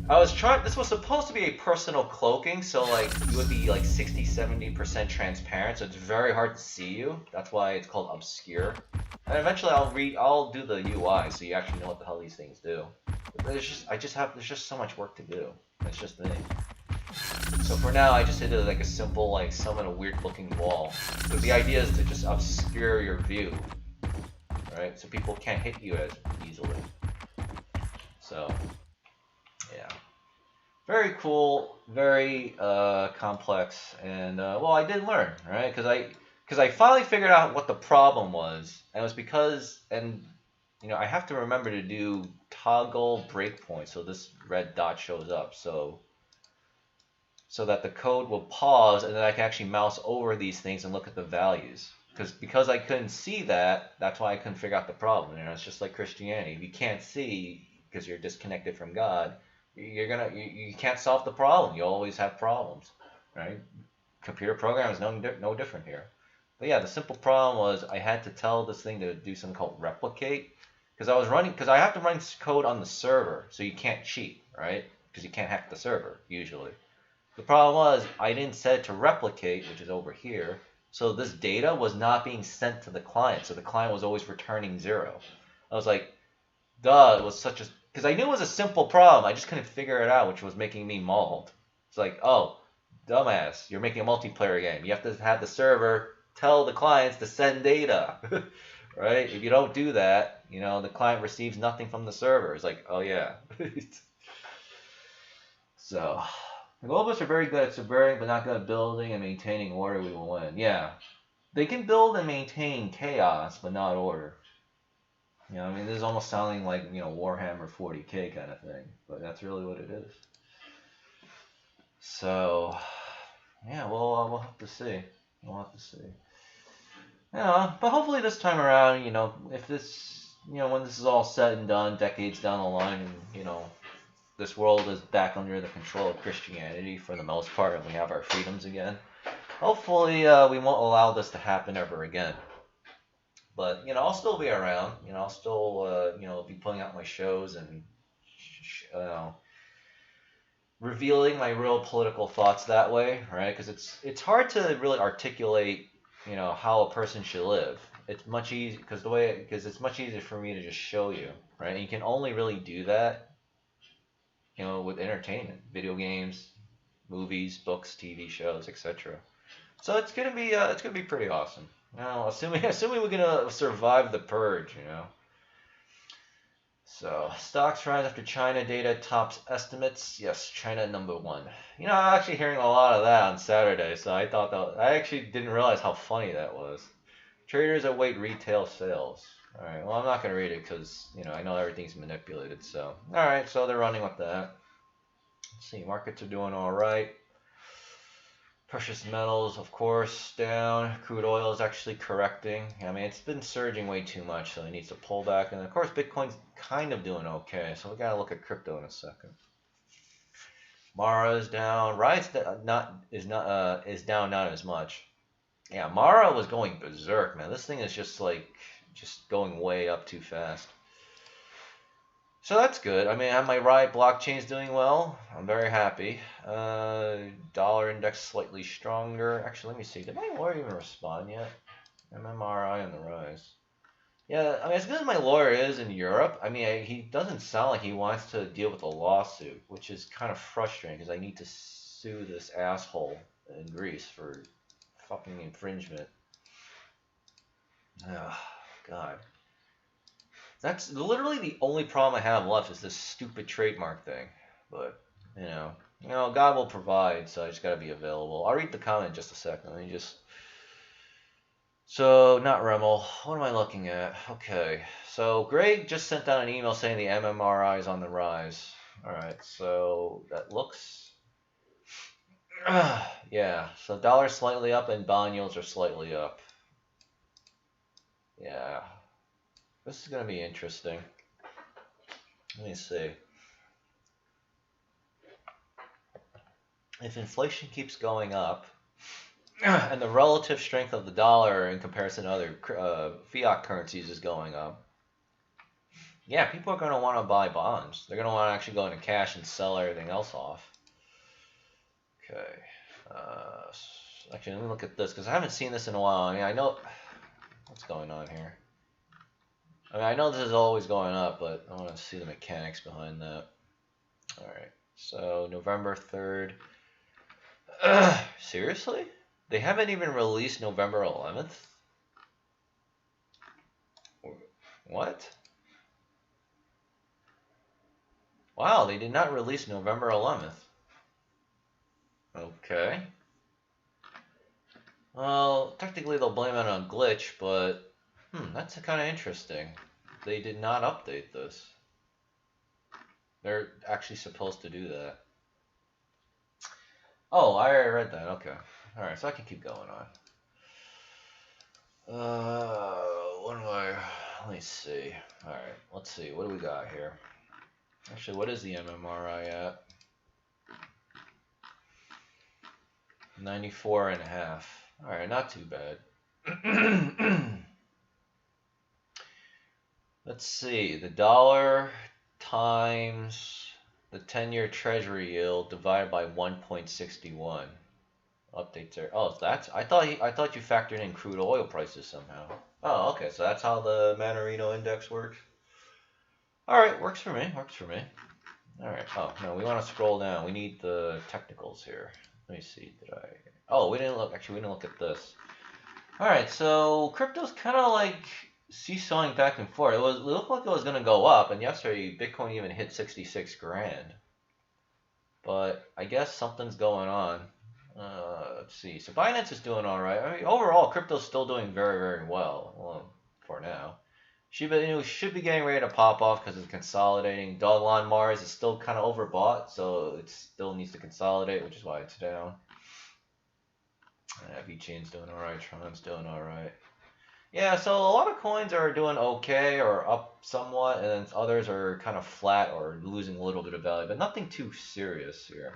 was trying, this was supposed to be a personal cloaking, so like, you would be like 60-70% transparent, so it's very hard to see you. That's why it's called obscure. And eventually I'll do the UI, so you actually know what the hell these things do. But there's just so much work to do. It's just me. So for now, I just did like a simple, like, summon a weird-looking wall. So the idea is to just obscure your view, right? So people can't hit you as easily. So, yeah. Very cool, very complex, and, well, I did learn, right? Because I finally figured out what the problem was, and it was because, and, you know, I have to remember to do toggle breakpoint, so this red dot shows up, so that the code will pause and then I can actually mouse over these things and look at the values. Because I couldn't see that, that's why I couldn't figure out the problem. You know, it's just like Christianity. If you can't see because you're disconnected from God, you can't solve the problem. You always have problems, right? Computer program is no different here. But yeah, the simple problem was I had to tell this thing to do something called replicate, because I have to run code on the server, so you can't cheat, right? Because you can't hack the server usually. The problem was I didn't set it to replicate, which is over here, so this data was not being sent to the client, so the client was always returning 0. I was like, duh, it was such a... Because I knew it was a simple problem, I just couldn't figure it out, which was making me mauled. It's like, oh, dumbass, you're making a multiplayer game. You have to have the server tell the clients to send data. right? If you don't do that, you know, the client receives nothing from the server. It's like, oh yeah. So, the globalists are very good at subverting, but not good at building and maintaining order. We will win. Yeah, they can build and maintain chaos, but not order. You know, I mean, this is almost sounding like, you know, Warhammer 40K kind of thing, but that's really what it is. So, yeah, we'll have to see. We'll have to see. Yeah, but hopefully this time around, you know, if this, you know, when this is all said and done, decades down the line, and, you know, this world is back under the control of Christianity for the most part, and we have our freedoms again. Hopefully, we won't allow this to happen ever again. But, you know, I'll still be around. You know, I'll still, you know, be putting out my shows and, you know, revealing my real political thoughts that way, right? Because it's hard to really articulate, you know, how a person should live. It's much easier because it's much easier for me to just show you, right? And you can only really do that, you know, with entertainment, video games, movies, books, TV shows, etc. So it's gonna be pretty awesome. You know, assuming we're gonna survive the purge, you know. So stocks rise after China data tops estimates. Yes, China #1. You know, I'm actually hearing a lot of that on Saturday, so I thought that I actually didn't realize how funny that was. Traders await retail sales. All right, well I'm not gonna read it because you know I know everything's manipulated. So all right, so they're running with that. Let's see, markets are doing all right. Precious metals, of course, down. Crude oil is actually correcting. I mean, it's been surging way too much, so it needs to pull back. And of course, Bitcoin's kind of doing okay. So we gotta look at crypto in a second. Mara is down. Rise is down not as much. Yeah, Mara was going berserk, man. This thing is just going way up too fast. So that's good. I mean, my Riot blockchain's doing well. I'm very happy. Dollar index slightly stronger. Actually, let me see. Did my lawyer even respond yet? MMRI on the rise. Yeah, I mean, as good as my lawyer is in Europe, I mean, he doesn't sound like he wants to deal with a lawsuit, which is kind of frustrating because I need to sue this asshole in Greece for fucking infringement. Oh, God. That's literally the only problem I have left is this stupid trademark thing. But, you know, God will provide, so I just gotta be available. I'll read the comment in just a second. Let me just... So, not Remel. What am I looking at? Okay. So, Greg just sent out an email saying the MMRI is on the rise. Alright, so that looks... yeah, so dollar slightly up and bond yields are slightly up. Yeah. This is going to be interesting. Let me see. If inflation keeps going up, and the relative strength of the dollar in comparison to other fiat currencies is going up, yeah, people are going to want to buy bonds. They're going to want to actually go into cash and sell everything else off. Okay. Actually, let me look at this, because I haven't seen this in a while. I mean, I know... What's going on here? I mean, I know this is always going up, but I want to see the mechanics behind that. Alright, so November 3rd. Seriously? They haven't even released November 11th? What? Wow, they did not release November 11th. Okay. Well, technically they'll blame it on a glitch, but that's kind of interesting. They did not update this. They're actually supposed to do that. Oh, I already read that. Okay. Alright, so I can keep going on. What do I... Let me see. Alright, let's see. What do we got here? Actually, what is the MMRI at? 94.5. Alright, not too bad. Let's see. The dollar times the 10-year treasury yield divided by 1.61. Updates there. Oh, that's... I thought you factored in crude oil prices somehow. Oh, okay. So that's how the Mannarino index works. All right, works for me. Works for me. All right. Oh no, we want to scroll down. We need the technicals here. Let me see. Did I? Oh, we didn't look. Actually, we didn't look at this. All right. So crypto's kind of like seesawing back and forth. It looked like it was gonna go up, and yesterday Bitcoin even hit 66 grand. But I guess something's going on. Let's see. So Binance is doing all right. I mean, overall, crypto's still doing very, very well for now. Shiba Inu should be getting ready to pop off because it's consolidating. Doglan Mars is still kind of overbought, so it still needs to consolidate, which is why it's down. VChain's doing all right. Tron's doing all right. Yeah, so a lot of coins are doing okay or up somewhat, and then others are kind of flat or losing a little bit of value, but nothing too serious here.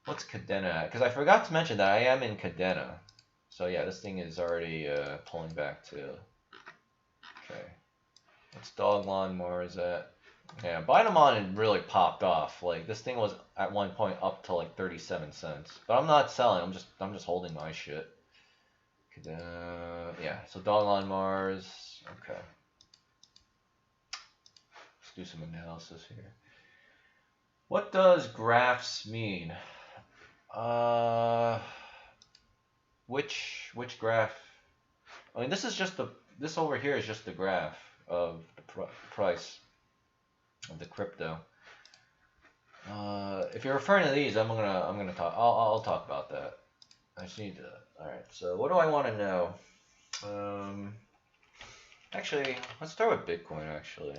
What's Cadena at? Because I forgot to mention that I am in Cadena. So yeah, this thing is already pulling back too. Okay. What's Doglan Mars at? Yeah, Binamon really popped off. Like this thing was at one point up to like 37 cents. But I'm not selling. I'm just holding my shit. Yeah, so Doglan Mars. Okay. Let's do some analysis here. What does graphs mean? Which graph? I mean, this over here is just the graph of the price of the crypto. If you're referring to these, I'm gonna talk. I'll talk about that. I just need to. All right. So what do I want to know? Actually, let's start with Bitcoin. Actually.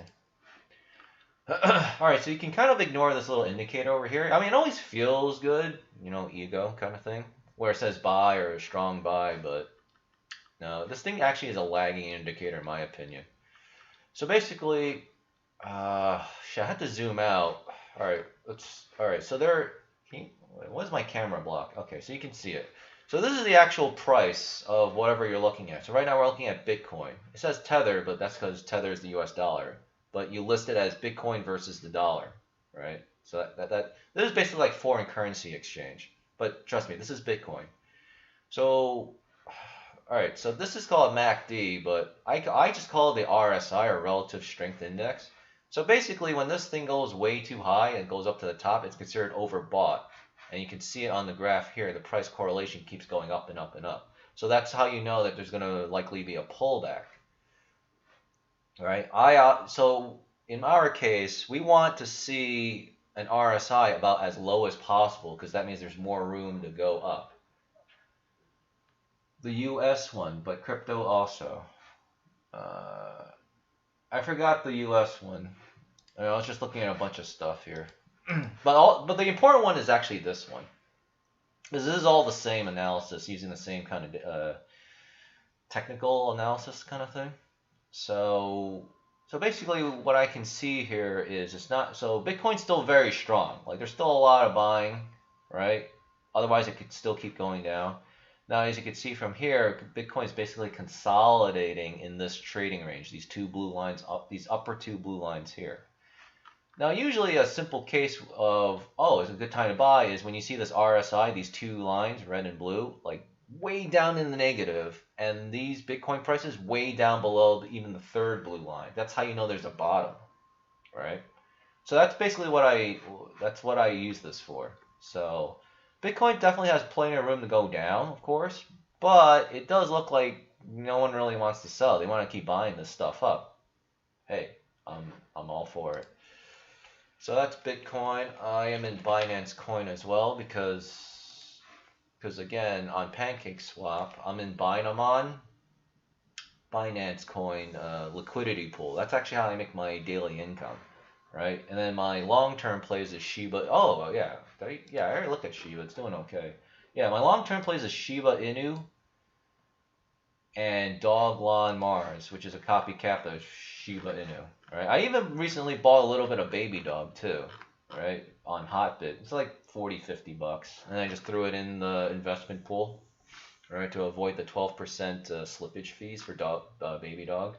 All right. So you can kind of ignore this little indicator over here. I mean, it always feels good, you know, ego kind of thing, where it says buy or a strong buy, but no, this thing actually is a lagging indicator in my opinion. So basically, shit, I had to zoom out. All right, so what is my camera block? Okay, so you can see it. So this is the actual price of whatever you're looking at. So right now we're looking at Bitcoin. It says Tether, but that's because Tether is the US dollar. But you list it as Bitcoin versus the dollar, right? So this is basically like foreign currency exchange. But trust me, this is Bitcoin. So, all right, so this is called MACD, but I just call it the RSI, or Relative Strength Index. So basically, when this thing goes way too high and goes up to the top, it's considered overbought. And you can see it on the graph here. The price correlation keeps going up and up and up. So that's how you know that there's going to likely be a pullback. All right. So in our case, we want to see an RSI about as low as possible because that means there's more room to go up. The US one, but crypto also. I forgot the US one. I was just looking at a bunch of stuff here. But the important one is actually this one. Because this is all the same analysis using the same kind of technical analysis kind of thing. So basically what I can see here is Bitcoin's still very strong. Like there's still a lot of buying, right? Otherwise it could still keep going down. Now as you can see from here, Bitcoin's basically consolidating in this trading range, these two blue lines up, these upper two blue lines here. Now, usually a simple case of, it's a good time to buy is when you see this RSI, these two lines, red and blue, like way down in the negative, and these Bitcoin prices way down below even the third blue line. That's how you know there's a bottom, right? So that's basically what I use this for. So Bitcoin definitely has plenty of room to go down, of course, but it does look like no one really wants to sell. They want to keep buying this stuff up. Hey, I'm all for it. So that's Bitcoin. I am in Binance Coin as well because again on PancakeSwap I'm in Binance Coin liquidity pool. That's actually how I make my daily income, right? And then my long-term plays is Shiba. Oh yeah, I already looked at Shiba. It's doing okay. Yeah, my long-term plays is Shiba Inu and Doglan Mars, which is a copycat of Shiba Inu. Right? I even recently bought a little bit of Baby Dog too, right? On Hotbit. It's like 40, 50 bucks. And I just threw it in the investment pool, right? To avoid the 12% slippage fees for Baby Dog.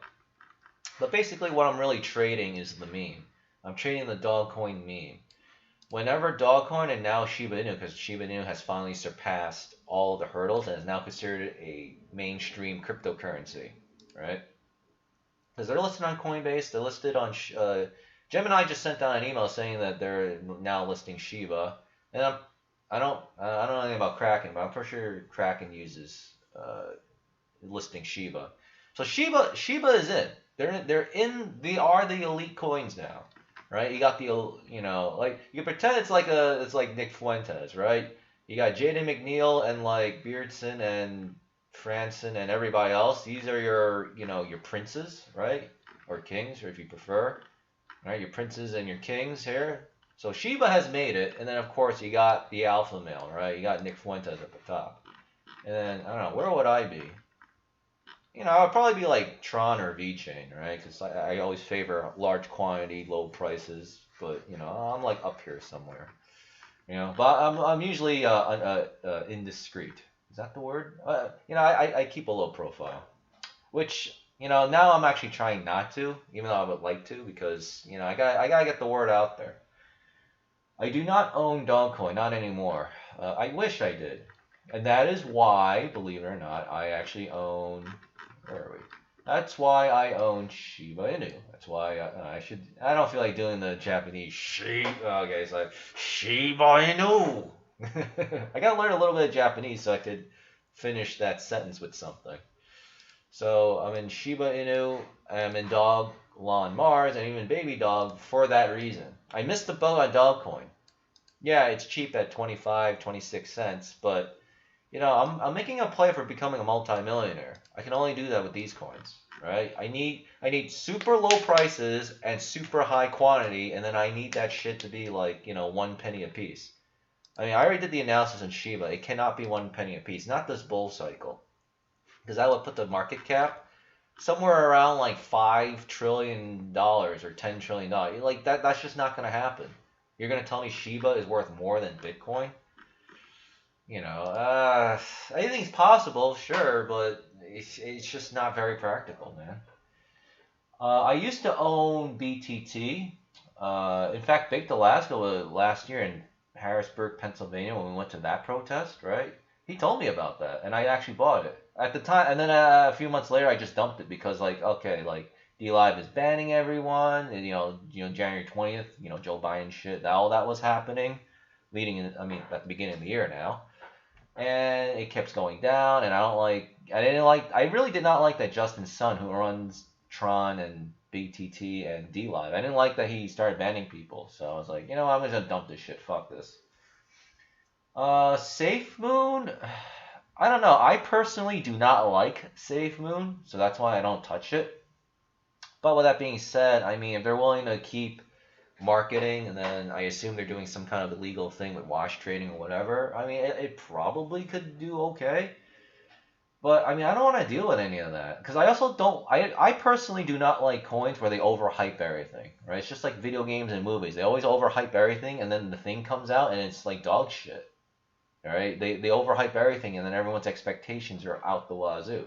But basically what I'm really trading is the meme. I'm trading the Dogcoin meme. Whenever Dogcoin and now Shiba Inu, because Shiba Inu has finally surpassed all the hurdles and is now considered a mainstream cryptocurrency, right? Because they're listed on Coinbase, they're listed on Gemini just sent out an email saying that they're now listing Shiba, and I don't know anything about Kraken, but I'm pretty sure Kraken uses listing Shiba. So Shiba is in. They are the elite coins now, right? You got the like you can pretend it's like Nick Fuentes, right? You got Jaden McNeil and like Beardson and Franson and everybody else. These are your princes, right? Or kings, or if you prefer, right? Your princes and your kings here. So Shiba has made it, and then of course you got the alpha male, right? You got Nick Fuentes at the top, and then I don't know, where would I be? I would probably be like Tron or VeChain, right? Because I always favor large quantity, low prices. But I'm like up here somewhere. But I'm usually indiscreet. Is that the word? I keep a low profile, which now I'm actually trying not to, even though I would like to, because I gotta get the word out there. I do not own Dogcoin, not anymore. I wish I did, and that is why, believe it or not, I actually own. Where are we? That's why I own Shiba Inu. That's why I should. I don't feel like doing the Japanese Shiba. Okay, it's like Shiba Inu. I gotta learn a little bit of Japanese so I could finish that sentence with something. So I'm in Shiba Inu. I'm in Dog Lawn Mars and even Baby Dog for that reason. I missed the boat on Dogcoin. Yeah, it's cheap at 25, 26 cents, but I'm making a play for becoming a multimillionaire. I can only do that with these coins, right? I need super low prices and super high quantity, and then I need that shit to be like 1 penny a piece. I mean, I already did the analysis on Shiba. It cannot be 1 penny a piece, not this bull cycle, because that would put the market cap somewhere around like $5 trillion or $10 trillion. Like that's just not gonna happen. You're gonna tell me Shiba is worth more than Bitcoin? Anything's possible, sure, but it's just not very practical, man. I used to own BTT. In fact, Baked Alaska was last year in Harrisburg, Pennsylvania, when we went to that protest, right? He told me about that, and I actually bought it at the time. And then a few months later, I just dumped it because, like, okay, like DLive is banning everyone, and January 20th, Joe Biden shit, all that was happening, at the beginning of the year now. And it kept going down, and I really did not like that Justin Sun, who runs Tron and BTT and DLive. I didn't like that he started banning people, so I was like, I'm just gonna dump this shit, fuck this. Safe Moon, I don't know, I personally do not like Safe Moon, so that's why I don't touch it. But with that being said, I mean, if they're willing to keep marketing, and then I assume they're doing some kind of illegal thing with wash trading or whatever, I mean, it probably could do okay. But I mean, I don't want to deal with any of that, because I also don't. I personally do not like coins where they overhype everything, right? It's just like video games and movies. They always overhype everything, and then the thing comes out and it's like dog shit, right? They overhype everything, and then everyone's expectations are out the wazoo,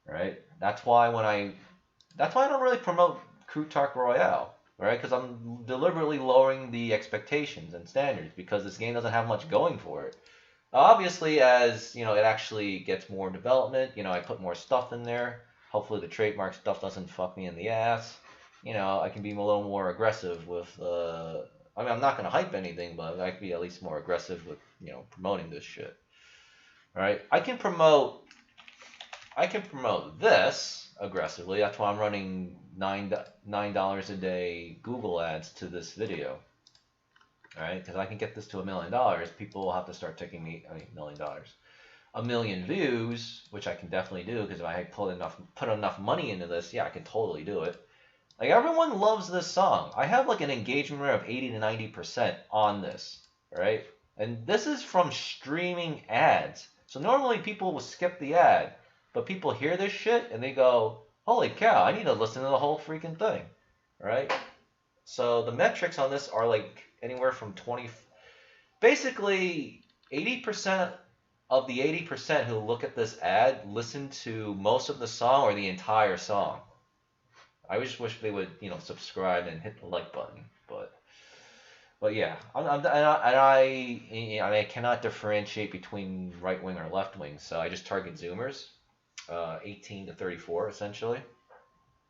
right? That's why I don't really promote Crude Talk Royale. Right, because I'm deliberately lowering the expectations and standards because this game doesn't have much going for it. Obviously, as it actually gets more development, I put more stuff in there. Hopefully, the trademark stuff doesn't fuck me in the ass. I can be a little more aggressive with. I mean, I'm not gonna hype anything, but I can be at least more aggressive with promoting this shit. Right? I can promote this aggressively. That's why I'm running $9 a day Google ads to this video. All right, because I can get this to $1 million. People will have to start taking me. $1 million, 1 million views, which I can definitely do because if I put enough money into this, yeah, I can totally do it. Like everyone loves this song. I have like an engagement rate of 80 to 90% on this. Right, and this is from streaming ads. So normally people will skip the ad. But people hear this shit and they go, holy cow, I need to listen to the whole freaking thing, right? So the metrics on this are like anywhere from 20, basically 80% of the 80% who look at this ad listen to most of the song or the entire song. I just wish they would, subscribe and hit the like button, but yeah, I cannot differentiate between right wing or left wing, so I just target Zoomers. 18 to 34 essentially,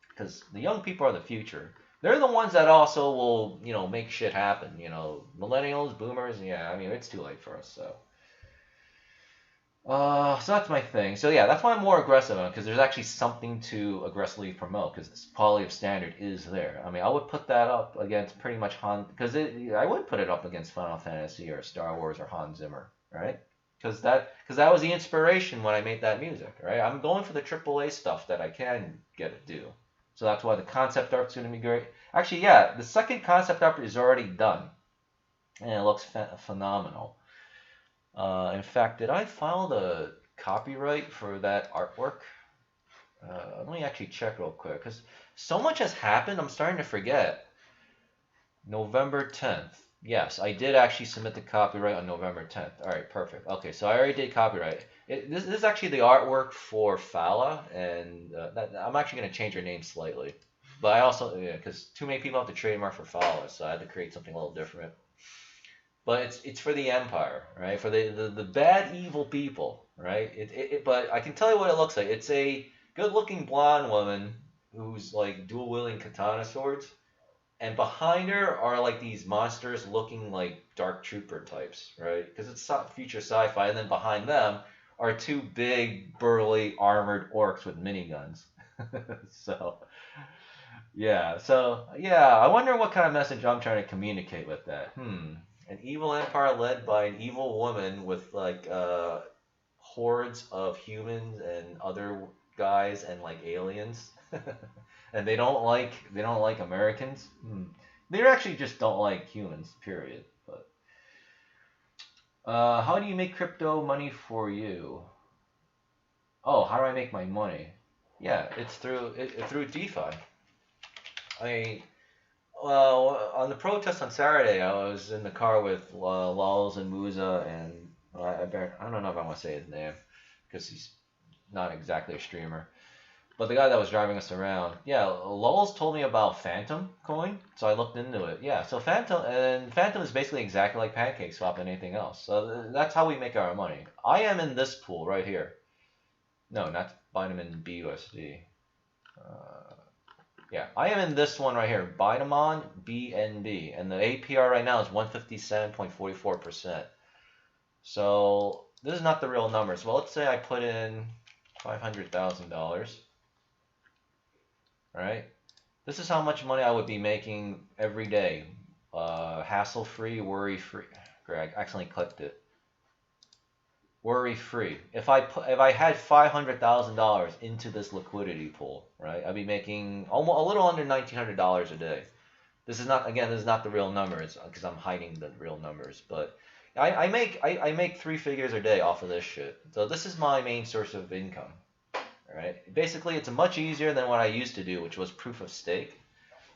because the young people are the future. They're the ones that also will make shit happen. Millennials, boomers, yeah, I mean it's too late for us. So So that's my thing. So yeah, that's why I'm more aggressive on it, because there's actually something to aggressively promote, because this quality of standard is there. I mean, I would put that up against pretty much because I would put it up against Final Fantasy or Star Wars or Hans Zimmer, right? Because that was the inspiration when I made that music, right? I'm going for the AAA stuff that I can get it do. So that's why the concept art's going to be great. Actually, yeah, the second concept art is already done, and it looks phenomenal. In fact, did I file the copyright for that artwork? Let me actually check real quick, because so much has happened, I'm starting to forget. November 10th. Yes, I did actually submit the copyright on November 10th. All right, perfect. Okay, so I already did copyright. This is actually the artwork for Fala, and I'm actually going to change her name slightly. But I also, yeah, because too many people have to trademark for Fala, so I had to create something a little different. But it's for the Empire, right? For the bad, evil people, right? But I can tell you what it looks like. It's a good-looking blonde woman who's like dual-wielding katana swords, and behind her are like these monsters looking like Dark Trooper types, right? Because it's future sci-fi, and then behind them are two big, burly, armored orcs with miniguns. So yeah, I wonder what kind of message I'm trying to communicate with that. An evil empire led by an evil woman with like hordes of humans and other guys and like aliens, and they don't like Americans. They actually just don't like humans. Period. But how do you make crypto money for you? Oh, how do I make my money? Yeah, it's through DeFi. I Well, on the protest on Saturday, I was in the car with Lulz and Musa, and I don't know if I want to say his name because he's not exactly a streamer. But the guy that was driving us around, yeah, Lulz told me about Phantom coin, so I looked into it. Yeah, so Phantom is basically exactly like PancakeSwap and anything else. So that's how we make our money. I am in this pool right here. No, not Binance BUSD. Uh, Yeah, I am in this one right here, Binamon BNB, and the APR right now is 157.44%. So this is not the real numbers. Well, let's say I put in $500,000, right? This is how much money I would be making every day, hassle-free, worry-free. Greg, I accidentally clicked it. Worry-free. If I had $500,000 into this liquidity pool, right, I'd be making almost a little under $1,900 a day. This is not the real numbers because I'm hiding the real numbers, but I make three figures a day off of this shit. So this is my main source of income. Right? Basically, it's much easier than what I used to do, which was proof of stake.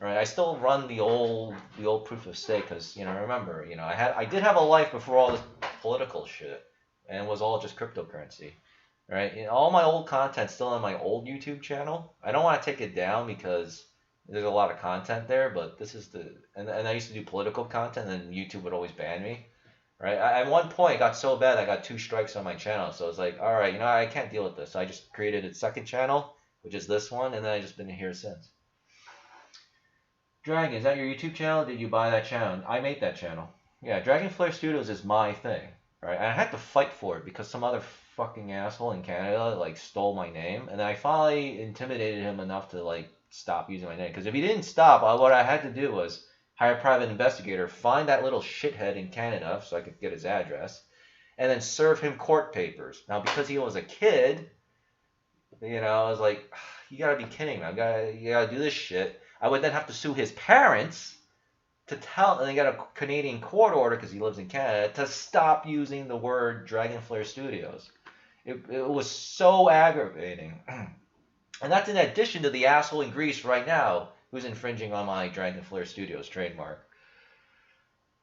Right? I still run the old proof of stake because remember I did have a life before all this political shit, and it was all just cryptocurrency. Right? All my old content's still on my old YouTube channel. I don't want to take it down because there's a lot of content there, but this is and I used to do political content, and YouTube would always ban me. Right? At one point, it got so bad I got 2 strikes on my channel, so it's like, all right, I can't deal with this. So I just created a second channel, which is this one, and then I've just been here since. Dragon, is that your YouTube channel? Did you buy that channel? I made that channel. Yeah, Dragon Flare Studios is my thing, right? And I had to fight for it because some other fucking asshole in Canada like stole my name, and then I finally intimidated him enough to like stop using my name. Because if he didn't stop, what I had to do was hire a private investigator, find that little shithead in Canada so I could get his address, and then serve him court papers. Now, because he was a kid, I was like, you gotta be kidding me. You gotta do this shit. I would then have to sue his parents to tell, and they got a Canadian court order because he lives in Canada to stop using the word Dragonflare Studios. It was so aggravating. And that's in addition to the asshole in Greece right now who's infringing on my Dragonflare Studios trademark.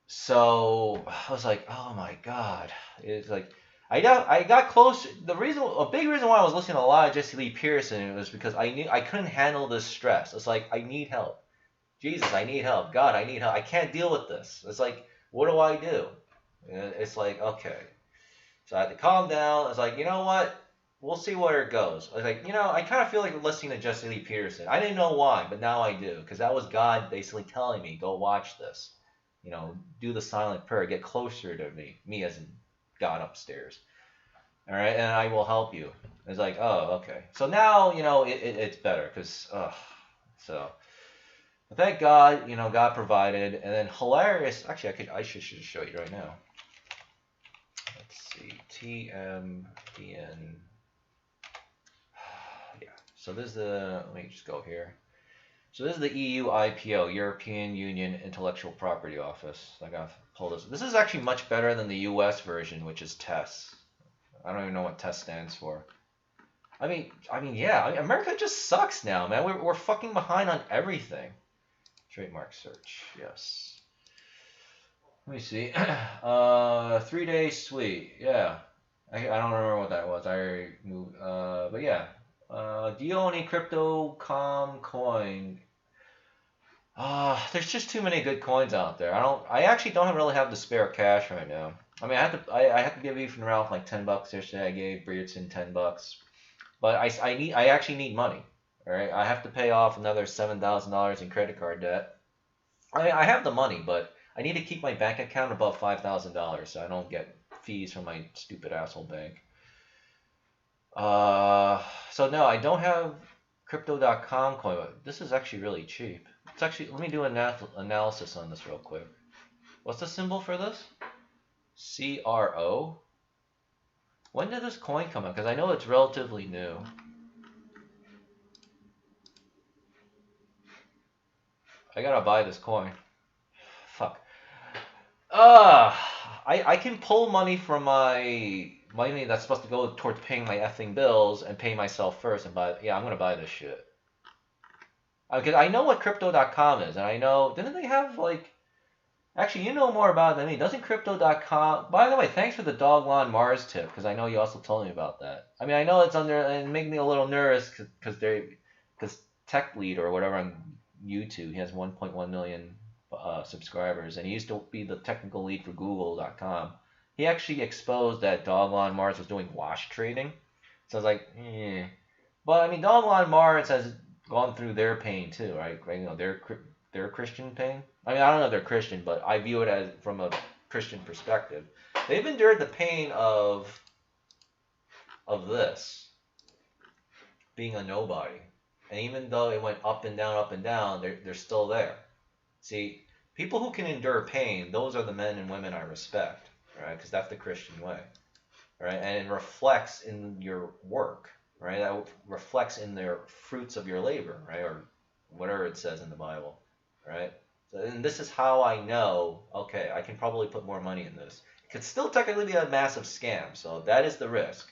So I was like, oh my god. It's like I got close. A big reason why I was listening to a lot of Jesse Lee Pearson was because I knew I couldn't handle this stress. It's like I need help. Jesus, I need help. God, I need help. I can't deal with this. It's like, what do I do? And it's like, okay. So I had to calm down. It's like, you know what? We'll see where it goes. I was like, I kind of feel like listening to Jesse Lee Peterson. I didn't know why, but now I do. Because that was God basically telling me, go watch this. Do the silent prayer. Get closer to me. Me as in God upstairs. All right, and I will help you. It's like, oh, okay. So now, you know, it's better because, so thank God, you know, God provided, and then hilarious. Actually, I should show you right now. Let's see, TMDN. Yeah. So this is the. Let me just go here. So this is the EU IPO, European Union Intellectual Property Office. I gotta pull this. This is actually much better than the US version, which is TESS. I don't even know what TESS stands for. I mean, yeah. America just sucks now, man. We're fucking behind on everything. Trademark search, yes. Let me see. 3 day sweet. Yeah. I don't remember what that was. I already moved. But yeah. Do you own any crypto.com coin? There's just too many good coins out there. I actually don't really have the spare cash right now. I mean, I had to give Ethan Ralph like $10 yesterday. I gave Breedson $10, but I actually need money. All right, I have to pay off another $7,000 in credit card debt. I have the money, but I need to keep my bank account above $5,000 so I don't get fees from my stupid asshole bank. So no, I don't have crypto.com coin, but this is actually really cheap. It's actually, let me do an analysis on this real quick. What's the symbol for this? CRO? When did this coin come out? Because I know it's relatively new. I gotta buy this coin. Fuck. I can pull money from my money that's supposed to go towards paying my effing bills and pay myself first and buy. Yeah, I'm gonna buy this shit. Because I know what crypto.com is, and I know, didn't they have like, actually, you know more about it than me. Doesn't crypto.com, by the way, thanks for the Dog Lawn Mars tip, because I know you also told me about that. I mean, I know it's under, and it made me a little nervous because Tech Lead or whatever on YouTube, he has 1.1 million subscribers, and he used to be the technical lead for Google.com. He actually exposed that Dog Lawn Mars was doing wash trading. So I was like, eh. But I mean, Dog Lawn Mars has gone through their pain too, right? You know, their Christian pain. I mean, I don't know if they're Christian, but I view it as from a Christian perspective. They've endured the pain of this being a nobody, and even though it went up and down, they're still there. See, people who can endure pain, those are the men and women I respect, right? Because that's the Christian way, right? And it reflects in your work, right? That reflects in their fruits of your labor, right? Or whatever it says in the Bible, right? So, and this is how I know, okay, I can probably put more money in this. It could still technically be a massive scam, so that is the risk.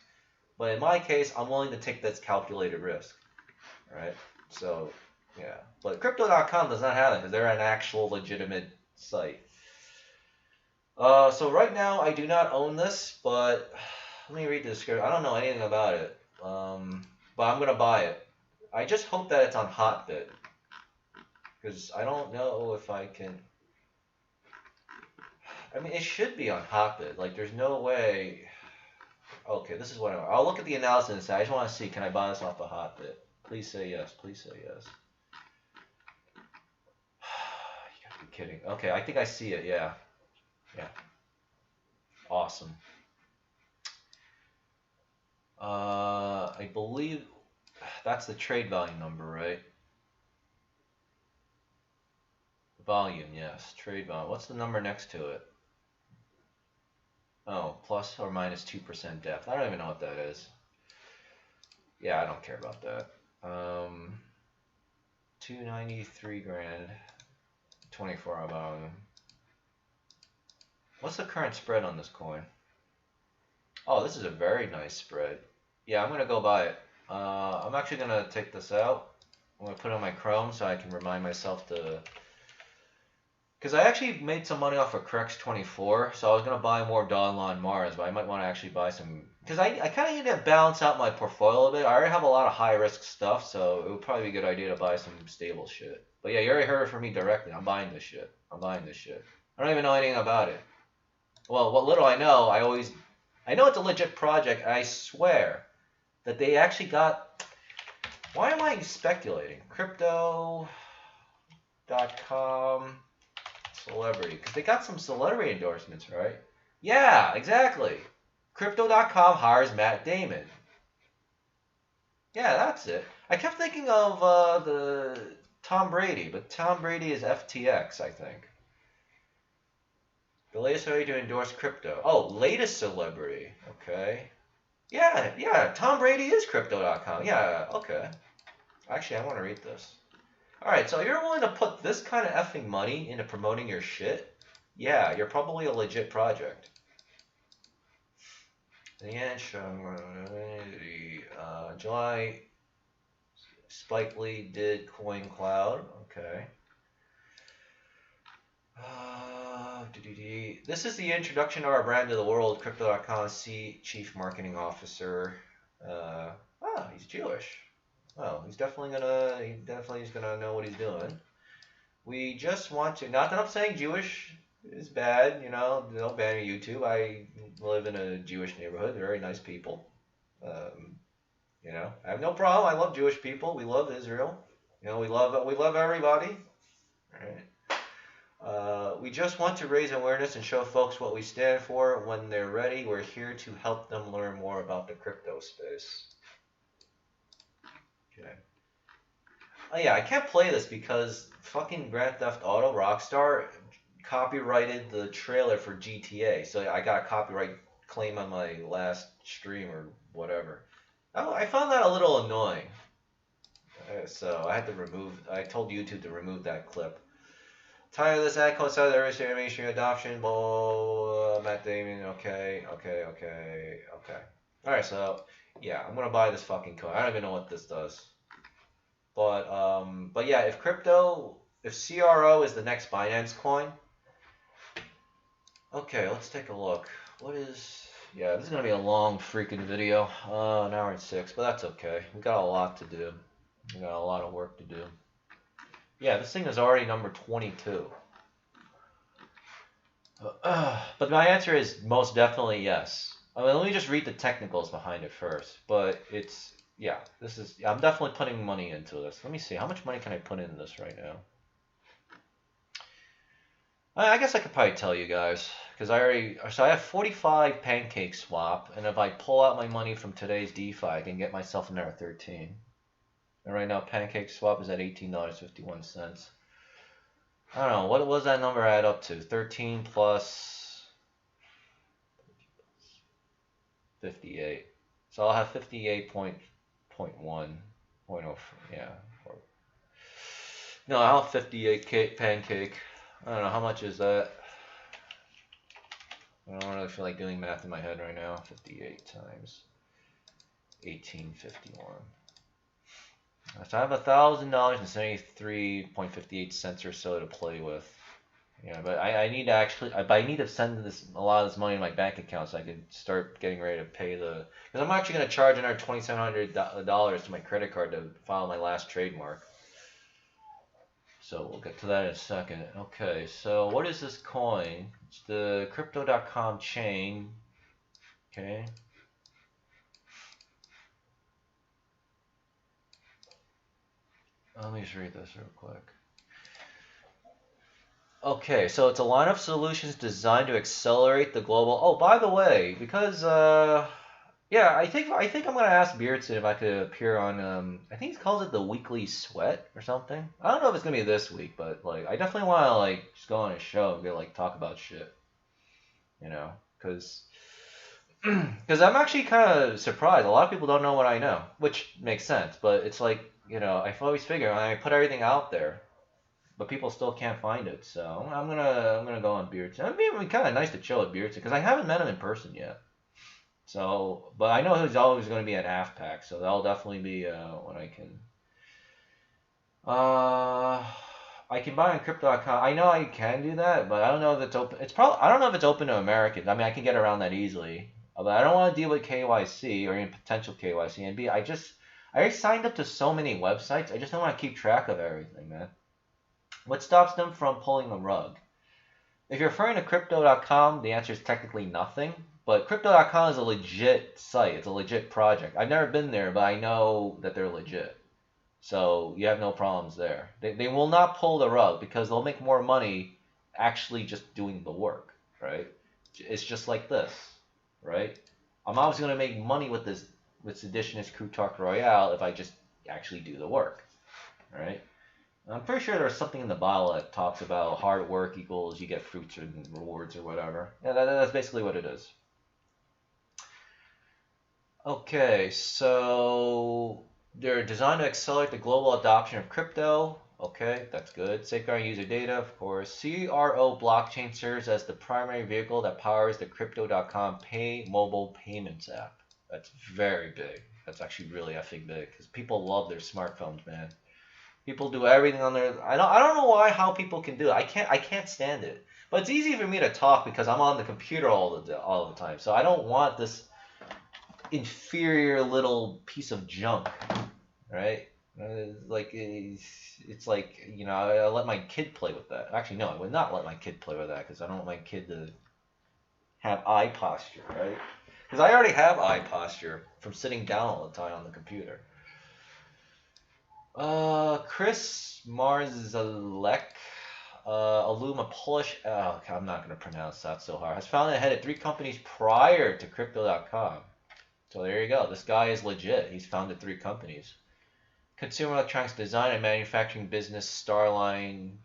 But in my case, I'm willing to take this calculated risk, right? So, yeah. But Crypto.com does not have it because they're an actual legitimate site. So right now, I do not own this, but let me read the description. I don't know anything about it, but I'm going to buy it. I just hope that it's on Hotbit, because I don't know if I can. I mean, it should be on Hotbit. Like, there's no way. Okay, this is what I'll look at the analysis and say, I just want to see, can I buy this off of Hotbit? Please say yes. Please say yes. You gotta be kidding. Okay, I think I see it. Yeah. Yeah. Awesome. I believe that's the trade volume number, right? Volume, yes. Trade volume. What's the number next to it? Oh, plus or minus 2% depth. I don't even know what that is. Yeah, I don't care about that. 293 grand. 24-hour volume. What's the current spread on this coin? Oh, this is a very nice spread. Yeah, I'm gonna go buy it. I'm actually gonna take this out. I'm gonna put it on my Chrome so I can remind myself to. Because I actually made some money off of Crex24, so I was gonna buy more Dawn on Mars, but I might want to actually buy some. Because I kind of need to balance out my portfolio a bit. I already have a lot of high risk stuff, so it would probably be a good idea to buy some stable shit. But yeah, you already heard it from me directly. I'm buying this shit. I'm buying this shit. I don't even know anything about it. Well, what little I know, I know it's a legit project, and I swear that they actually got. Why am I speculating? Crypto.com celebrity, because they got some celebrity endorsements, right? Yeah, exactly. Crypto.com hires Matt Damon. Yeah, that's it. I kept thinking of the Tom Brady, but Tom Brady is FTX, I think. The latest way to endorse crypto. Oh, latest celebrity. Okay. Yeah. Tom Brady is Crypto.com. Yeah, okay. Actually, I want to read this. Alright, so you're willing to put this kind of effing money into promoting your shit? Yeah, you're probably a legit project. The end July, Spike Lee did Coin Cloud. Okay. This is the introduction of our brand to the world. Crypto.com Chief Marketing Officer. He's Jewish. Well, he's definitely gonna know what he's doing. We just want to. Not that I'm saying Jewish is bad. Don't ban me YouTube. I live in a Jewish neighborhood. They're very nice people. I have no problem. I love Jewish people. We love Israel. We love everybody. All right. We just want to raise awareness and show folks what we stand for. When they're ready, we're here to help them learn more about the crypto space. Okay. Oh yeah, I can't play this because fucking Grand Theft Auto Rockstar copyrighted the trailer for GTA. So I got a copyright claim on my last stream or whatever. I found that a little annoying. So I told YouTube to remove that clip. Title of this ad coincides with the mainstream adoption. Matt Damon. Okay. Alright, so yeah, I'm gonna buy this fucking coin. I don't even know what this does. But yeah, if CRO is the next Binance coin. Okay, let's take a look. Yeah, this is gonna be a long freaking video. An hour and 6, but that's okay. We got a lot to do. We got a lot of work to do. Yeah, this thing is already number 22. But my answer is most definitely yes. Let me just read the technicals behind it first. But I'm definitely putting money into this. Let me see, how much money can I put in this right now? I guess I could probably tell you guys, because I have 45 Pancake Swap, and if I pull out my money from today's DeFi, I can get myself another 13. And right now, Pancake Swap is at $18.51. I don't know, what was that number add up to? 13 plus 58. So I'll have 58.1. Yeah. No, I'll have 58 Pancake. I don't know, how much is that? I don't really feel like doing math in my head right now. 58 times 1851. So I have $1,000 and 73.58 cents or so to play with. Yeah, but I need to send a lot of this money to my bank account so I can start getting ready to pay because I'm actually going to charge another $2,700 to my credit card to file my last trademark. So we'll get to that in a second. Okay, so what is this coin? It's the Crypto.com chain. Okay. Let me just read this real quick. Okay, so it's a line of solutions designed to accelerate the global. Oh, by the way, because yeah, I think I'm gonna ask Beardson if I could appear on I think he calls it the Weekly Sweat or something. I don't know if it's gonna be this week, but I definitely want to just go on a show and get talk about shit, because I'm actually kind of surprised. A lot of people don't know what I know, which makes sense, but it's I've always figured when I put everything out there, but people still can't find it. So I'm gonna go on Beardson. It'd be kind of nice to chill with Beardson because I haven't met him in person yet. So, but I know he's always going to be at AFPAC, so that'll definitely be when I can. I can buy on Crypto.com. I know I can do that, but I don't know if it's open. I don't know if it's open to Americans. I mean, I can get around that easily, but I don't want to deal with KYC or any potential KYC. And I already signed up to so many websites. I just don't want to keep track of everything, man. What stops them from pulling the rug? If you're referring to Crypto.com, the answer is technically nothing. But Crypto.com is a legit site. It's a legit project. I've never been there, but I know that they're legit. So you have no problems there. They will not pull the rug because they'll make more money actually just doing the work, right? It's just like this, right? I'm obviously going to make money with this Seditionist Crew Talk Royale if I just actually do the work, right? I'm pretty sure there's something in the Bible that talks about hard work equals you get fruits and rewards or whatever. Yeah, that's basically what it is. Okay, so they're designed to accelerate the global adoption of crypto. Okay, that's good. Safeguarding user data, of course. CRO blockchain serves as the primary vehicle that powers the Crypto.com Pay mobile payments app. That's very big. That's actually really effing big because people love their smartphones, man. People do everything on their. I don't know how people can do it. I can't stand it. But it's easy for me to talk because I'm on the computer all the time. So I don't want this inferior little piece of junk, right? Like it's like, you know, I let my kid play with that. Actually, no, I would not let my kid play with that because I don't want my kid to have eye posture, right? Because I already have eye posture from sitting down all the time on the computer. Chris Marzalek, Aluma Polish, oh, I'm not going to pronounce that so hard, has found ahead of 3 companies prior to Crypto.com. So there you go. This guy is legit. He's founded 3 companies. Consumer electronics design and manufacturing business, Starline.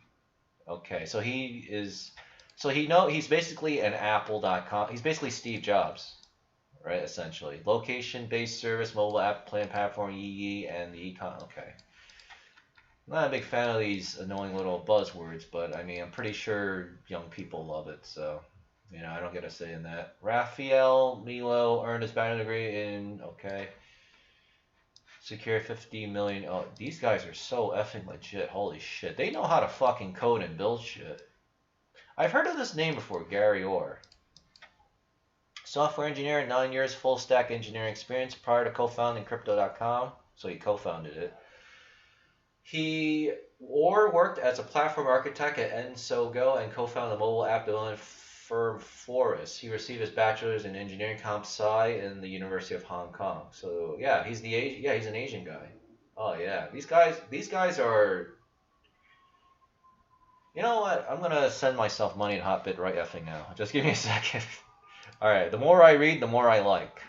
Okay, so he's basically an Apple.com. He's basically Steve Jobs, right? Essentially, location-based service, mobile app, plan platform, EE, and the econ. Okay. I'm not a big fan of these annoying little buzzwords, but I mean, I'm pretty sure young people love it, so, you know, I don't get a say in that. Raphael Milo earned his bachelor's degree in, okay. Secure 50 million. Oh, these guys are so effing legit. Holy shit. They know how to fucking code and build shit. I've heard of this name before, Gary Orr. Software engineer, 9 years full stack engineering experience prior to co-founding Crypto.com. So he co-founded it. Orr worked as a platform architect at NSoGo and co-founded the mobile app development firm Flores. He received his bachelor's in engineering comp sci in the University of Hong Kong. So yeah, he's an Asian guy. Oh yeah, these guys are. You know what? I'm gonna send myself money in Hotbit right effing now. Just give me a second. All right, the more I read, the more I like.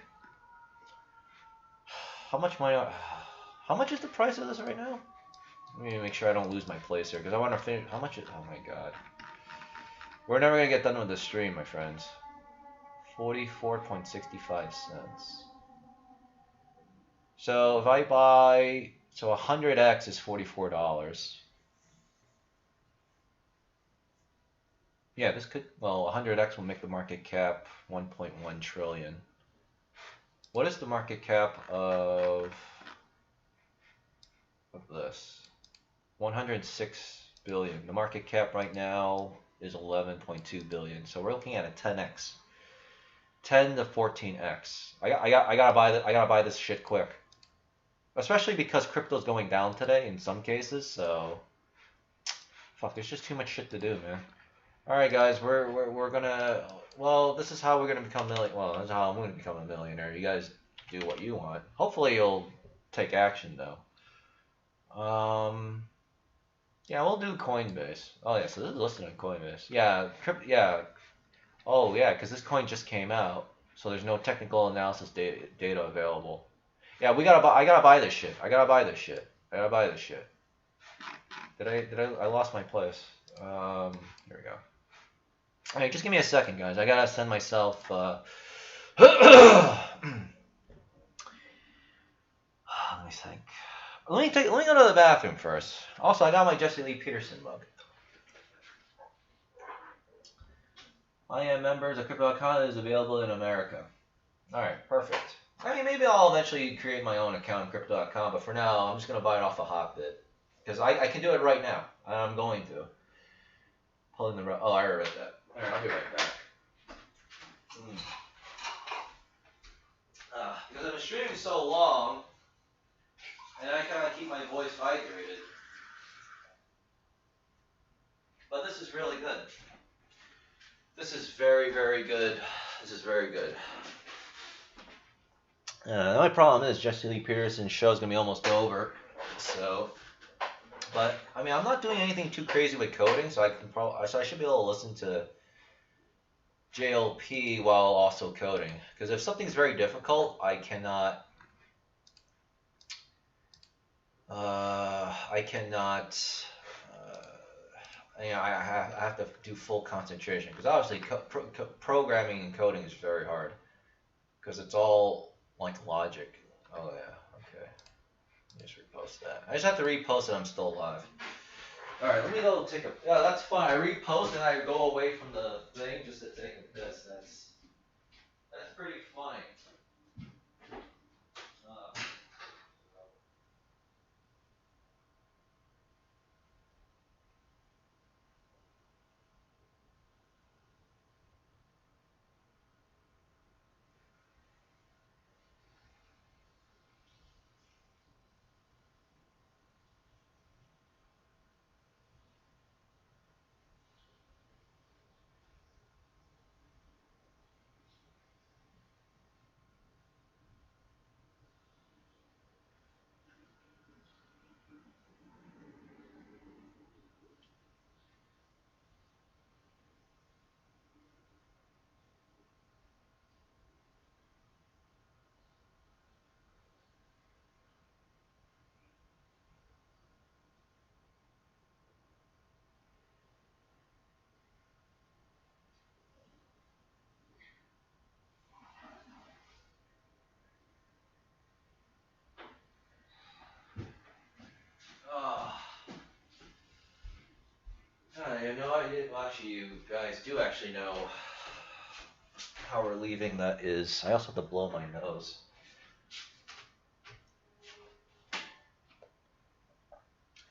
How much money? How much is the price of this right now? Let me make sure I don't lose my place here, because I want to finish. How much is... Oh my god. We're never going to get done with this stream, my friends. 44.65 cents. So if I buy... So 100x is $44. Yeah, this could... Well, 100x will make the market cap 1.1 trillion. What is the market cap of this? 106 billion. The market cap right now is 11.2 billion. So we're looking at a 10x, 10 to 14x. I gotta buy this shit quick, especially because crypto's going down today in some cases. So fuck, there's just too much shit to do, man. All right, guys, we're gonna. Well, this is how we're gonna become Well, this is how I'm gonna become a millionaire. You guys do what you want. Hopefully, you'll take action though. Yeah, we'll do Coinbase. Oh yeah, so this is listed on Coinbase. Yeah, Oh yeah, because this coin just came out, so there's no technical analysis data available. Yeah, I gotta buy this shit. I gotta buy this shit. I lost my place. Here we go. All right, just give me a second, guys. I gotta send myself. Let me think. Let me go to the bathroom first. Also, I got my Jesse Lee Peterson mug. I am members of Crypto.com is available in America. Alright, perfect. I mean, maybe I'll eventually create my own account in Crypto.com, but for now, I'm just going to buy it off a Hotbit. Because I can do it right now. I'm going to. Pulling the... Oh, I already read that. Alright, I'll be right back. Because I've been streaming so long, and I kind of keep my voice hydrated. But this is really good. This is very, very good. This is very good. The only problem is Jesse Lee Peterson's show is going to be almost over. So, but, I mean, I'm not doing anything too crazy with coding, so I should be able to listen to JLP while also coding. Because if something's very difficult, I cannot. I cannot. I have to do full concentration because obviously programming and coding is very hard because it's all like logic. Oh yeah, okay. Just repost that. I just have to repost it. I'm still alive. All right, let me go take a. Yeah, that's fine. I repost and I go away from the thing just to take a piss. That's pretty funny. Uh, oh. You know, actually, you guys do actually know how relieving that is. I also have to blow my nose.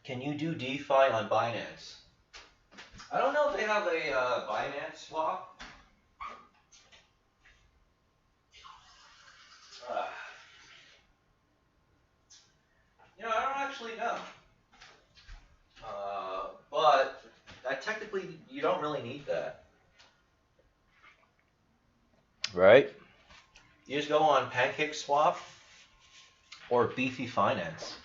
Can you do DeFi on Binance? I don't know if they have a Binance swap. Uh, I don't actually know. But technically, you don't really need that. Right? You just go on PancakeSwap or Beefy Finance.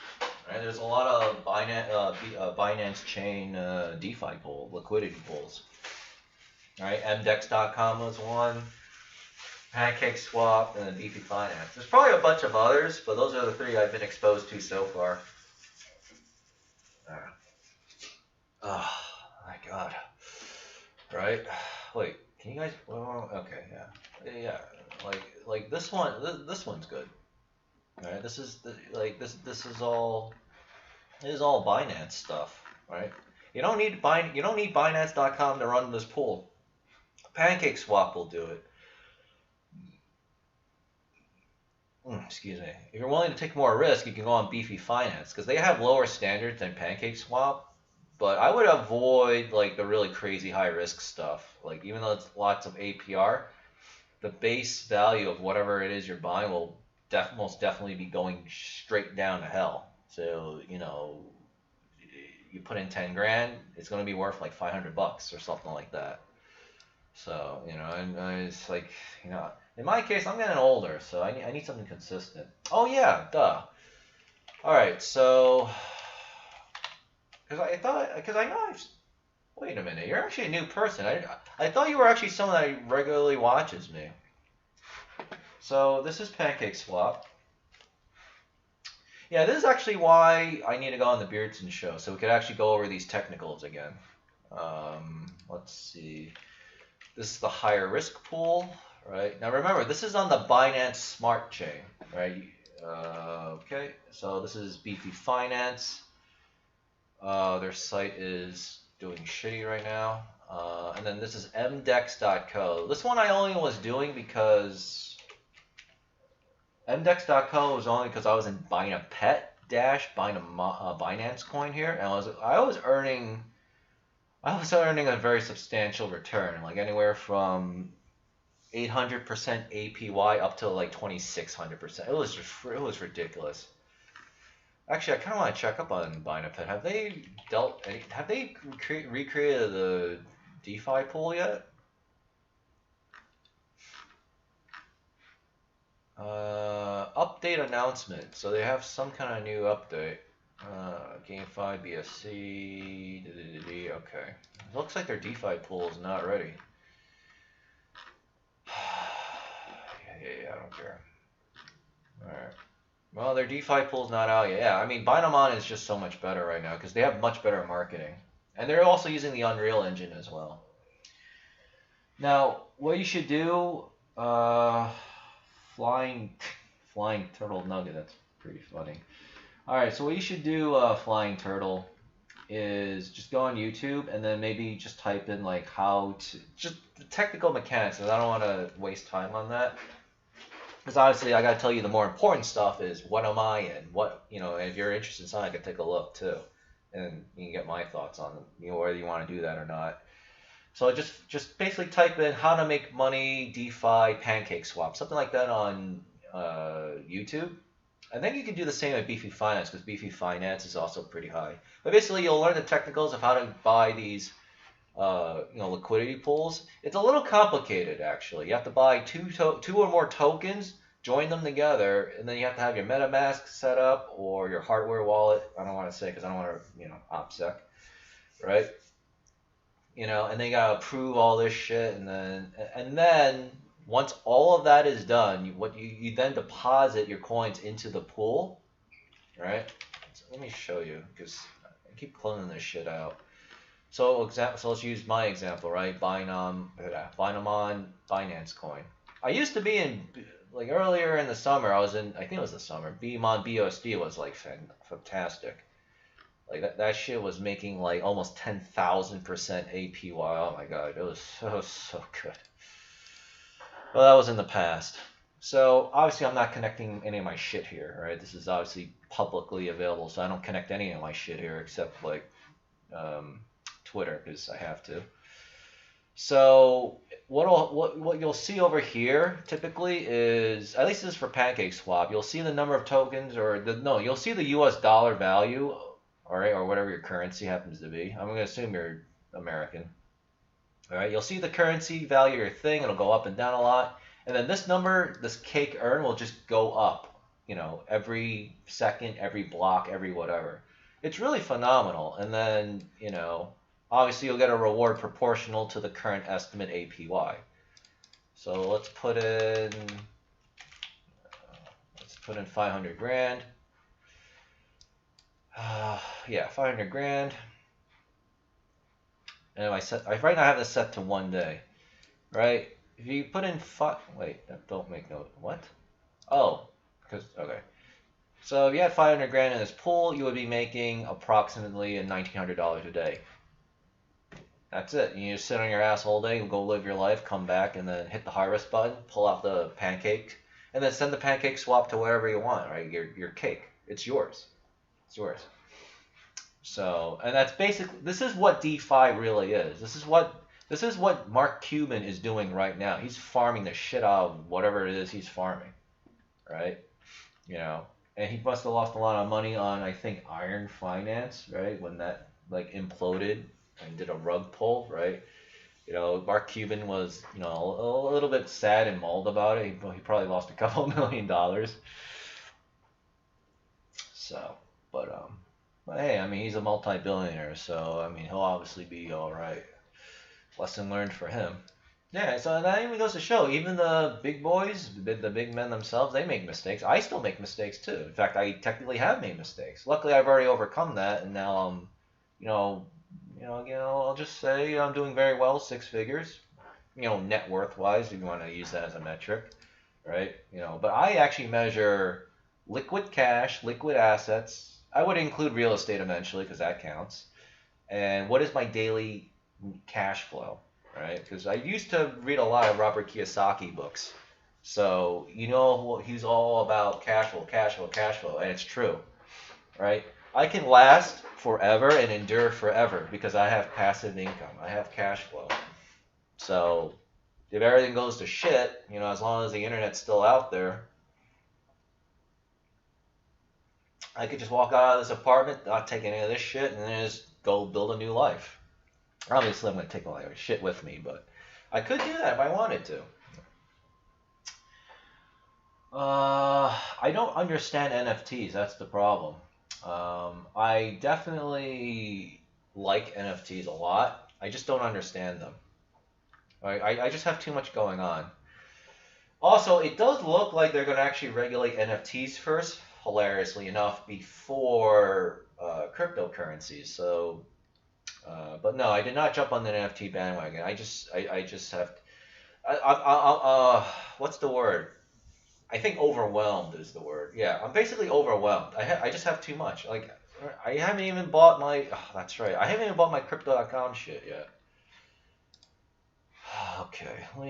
Right? There's a lot of Binance chain DeFi liquidity pools. Right? MDEX.com was one. PancakeSwap and then Beefy Finance. There's probably a bunch of others, but those are the three I've been exposed to so far. Oh my god. Right? Wait, can you guys? Well, okay, yeah. Like this one. This one's good. Right? This is this is all Binance stuff. Right? You don't need Binance.com to run this pool. PancakeSwap will do it. Excuse me. If you're willing to take more risk, you can go on Beefy Finance because they have lower standards than PancakeSwap. But I would avoid like the really crazy high risk stuff. Like even though it's lots of APR, the base value of whatever it is you're buying will most definitely be going straight down to hell. So you put in 10 grand, it's going to be worth like $500 or something like that. So and it's like in my case, I'm getting older, so I need something consistent. Oh yeah, duh. All right, so. Because I know wait a minute, you're actually a new person. I thought you were actually someone that regularly watches me. So this is PancakeSwap. Yeah, this is actually why I need to go on the Beardson show, so we could actually go over these technicals again. Let's see. This is the higher risk pool, right? Now remember, this is on the Binance Smart Chain, right? Okay, so this is Beefy Finance. Their site is doing shitty right now. And then this is mdex.co. This one I only was doing because mdex.co was only because I was buying a pet dash, buying a Binance coin here, and I was earning a very substantial return, like anywhere from 800% APY up to like 2600%. It was ridiculous. Actually, I kind of want to check up on Binapet. Have they recreated the DeFi pool yet? Update announcement. So they have some kind of new update. GameFi, BSC. Okay. It looks like their DeFi pool is not ready. I don't care. All right. Well, their DeFi pool's not out yet. Yeah, I mean, Binamon is just so much better right now because they have much better marketing. And they're also using the Unreal Engine as well. Now, what you should do, flying turtle nugget, that's pretty funny. All right, so what you should do, flying turtle, is just go on YouTube and then maybe just type in like how to, just the technical mechanics, because I don't want to waste time on that. Because obviously I got to tell you the more important stuff is what am I and what, you know, and if you're interested in something, I could take a look too. And you can get my thoughts on, you know, whether you want to do that or not. So just basically type in how to make money, DeFi, pancake swap, something like that on YouTube. I think you can do the same at Beefy Finance because Beefy Finance is also pretty high. But basically, you'll learn the technicals of how to buy these, you know, liquidity pools. It's a little complicated actually. You have to buy two or more tokens, join them together, and then you have to have your MetaMask set up or your hardware wallet. I don't want to say because I don't want to, you know, OPSEC, right? You know, and they gotta approve all this shit, and then once all of that is done, you then deposit your coins into the pool, right? So let me show you because I keep cloning this shit out. So let's use my example, right? Binamon Binance Coin. I used to be in like earlier in the summer. I think it was the summer. Bmon BUSD was like fantastic. Like that shit was making like almost 10,000% APY. Oh my god, it was so good. Well, that was in the past. So obviously I'm not connecting any of my shit here, right? This is obviously publicly available, so I don't connect any of my shit here except like Twitter because I have to. So what you'll see over here typically is, at least this is for Pancake Swap, you'll see the number of tokens you'll see the US dollar value, all right, or whatever your currency happens to be. I'm going to assume you're American. All right, you'll see the currency value of your thing. It'll go up and down a lot. And then this number, this cake earn, will just go up, you know, every second, every block, every whatever. It's really phenomenal. And then, you know, obviously you'll get a reward proportional to the current estimate APY. So let's put in 500 grand. Yeah, 500 grand. And right now I have this set to 1 day, right? If you put in wait, don't make note. What? Oh, okay. So if you had 500 grand in this pool, you would be making approximately $1,900 a day. That's it. You just sit on your ass all day, go live your life, come back, and then hit the harvest button, pull out the pancake, and then send the pancake swap to wherever you want, right? Your cake. It's yours. It's yours. So, and that's basically, this is what DeFi really is. This is what Mark Cuban is doing right now. He's farming the shit out of whatever it is he's farming, right? You know, and he must have lost a lot of money on, I think, Iron Finance, right? When that like imploded and did a rug pull, right? You know, Mark Cuban was, you know, a little bit sad and mauled about it. He probably lost a couple $1 million. So, but hey, I mean, he's a multi-billionaire, so I mean, he'll obviously be all right. Lesson learned for him. Yeah, so that even goes to show, even the big boys, the big men themselves, they make mistakes. I still make mistakes too. In fact, I technically have made mistakes. Luckily, I've already overcome that, and now I'm, you know, I'll just say I'm doing very well, 6 figures, you know, net worth wise, if you want to use that as a metric, right? You know, but I actually measure liquid cash, liquid assets. I would include real estate eventually because that counts. And what is my daily cash flow, right? Because I used to read a lot of Robert Kiyosaki books. So, you know, he's all about cash flow, and it's true, right? I can last forever and endure forever because I have passive income. I have cash flow. So, if everything goes to shit, you know, as long as the internet's still out there, I could just walk out of this apartment, not take any of this shit, and then just go build a new life. Obviously, I'm going to take all that shit with me, but I could do that if I wanted to. I don't understand NFTs. That's the problem. I definitely like NFTs a lot. I just don't understand them. I just have too much going on. Also, it does look like they're going to actually regulate NFTs first, hilariously enough, before cryptocurrencies. So, but no, I did not jump on the NFT bandwagon. I just have, what's the word? I think overwhelmed is the word. Yeah, I'm basically overwhelmed. I just have too much. Like, I haven't even bought my, oh, that's right. I haven't even bought my crypto.com shit yet. Okay, let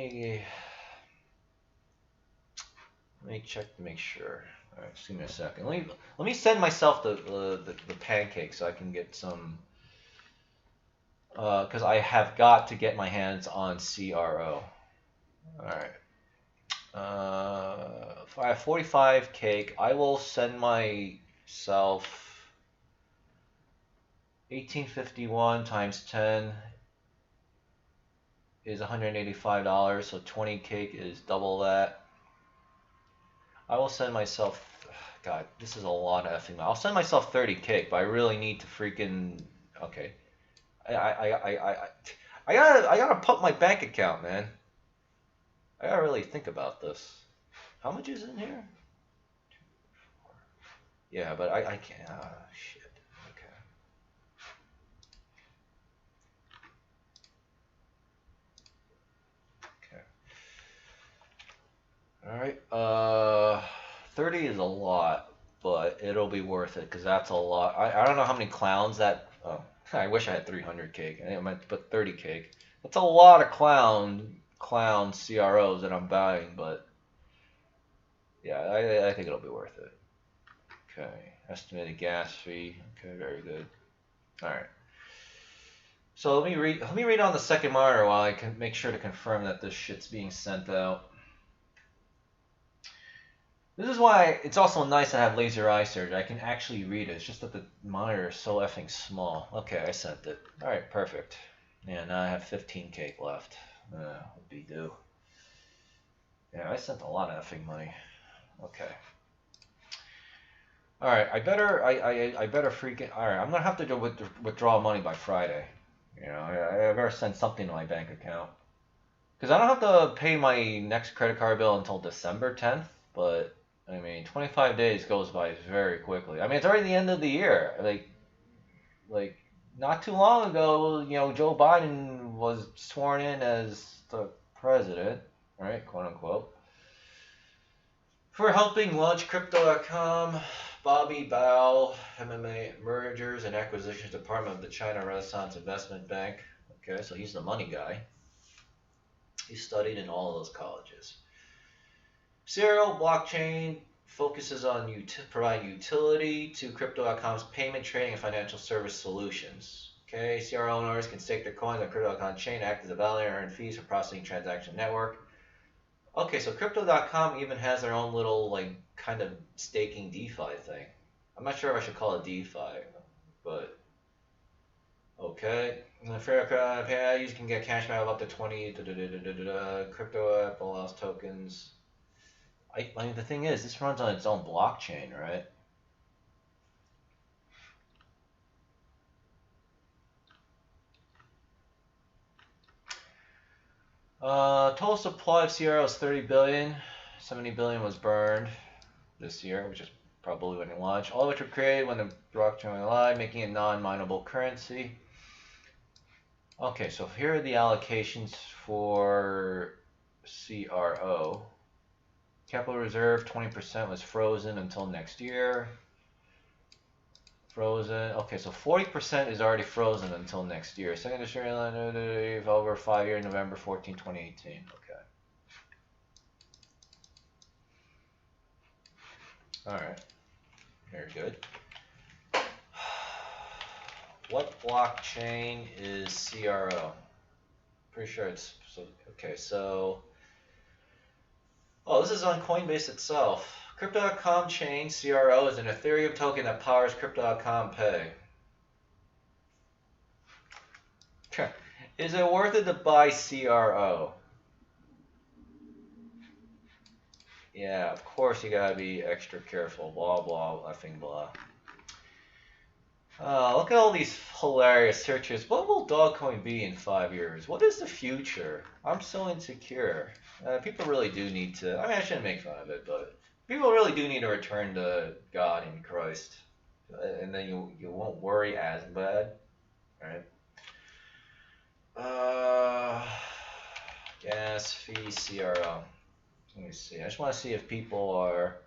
me check to make sure. All right, just give me a second. Let me send myself the pancake so I can get some. Because I have got to get my hands on CRO. All right. If I have 45 cake, I will send myself 1851 times 10 is $185. So 20 cake is double that. I will send myself. God, this is a lot of effing. I'll send myself 30 cake, but I really need to freaking. Okay. I gotta pump my bank account, man. I gotta really think about this. How much is in here? Yeah, but I can't. Shit. Okay. Okay. All right. 30 is a lot, but it'll be worth it because that's a lot. I don't know how many clowns that. Oh, I wish I had 300 cake. I meant to put 30 cake. That's a lot of clown CROs that I'm buying, but yeah, I think it'll be worth it. Okay. Estimated gas fee. Okay, very good. All right. So let me read on the second monitor while I can make sure to confirm that this shit's being sent out. This is why it's also nice to have laser eye surgery. I can actually read it. It's just that the monitor is so effing small. Okay, I sent it. All right, perfect. Yeah, now I have 15 cake left. Would be due. Yeah, I sent a lot of effing money. Okay. All right, I better freaking. All right, I'm gonna have to withdraw money by Friday. You know, I better send something to my bank account because I don't have to pay my next credit card bill until December 10th. But I mean, 25 days goes by very quickly. I mean, it's already the end of the year. Like not too long ago, you know, Joe Biden was sworn in as the president, right, quote unquote, for helping launch Crypto.com. Bobby Bao, MMA Mergers and Acquisitions Department of the China Renaissance Investment Bank. Okay, so he's the money guy. He studied in all of those colleges. Serial blockchain focuses on providing utility to Crypto.com's payment, trading, and financial service solutions. Okay, CRO owners can stake their coins on Crypto.com chain, act as a validator, and earn fees for processing transaction network. Okay, so Crypto.com even has their own little, like, kind of staking DeFi thing. I'm not sure if I should call it DeFi, but okay. Fair users can get cashback of up to 20 crypto app allows tokens. I mean, the thing is, this runs on its own blockchain, right? Total supply of CRO is 30 billion. 70 billion was burned this year, which is probably when it launched. All of which were created when the blockchain went live, making it non-mineable currency. Okay, so here are the allocations for CRO. Capital reserve, 20% was frozen until next year. Frozen. Okay, so 40% is already frozen until next year. Second distribution over 5 year, November 14, 2018. Okay. All right. Very good. What blockchain is CRO? Pretty sure it's so. Okay, so. Oh, this is on Coinbase itself. Crypto.com chain CRO is an Ethereum token that powers Crypto.com Pay. Is it worth it to buy CRO? Yeah, of course you gotta be extra careful. Blah blah effing blah. Look at all these hilarious searches. What will Dogcoin be in 5 years? What is the future? I'm so insecure. People really do need to. I mean, I shouldn't make fun of it, but people really do need to return to God and Christ, and then you won't worry as bad, right? Uh, gas fee CRO. Let me see. I just want to see if people are.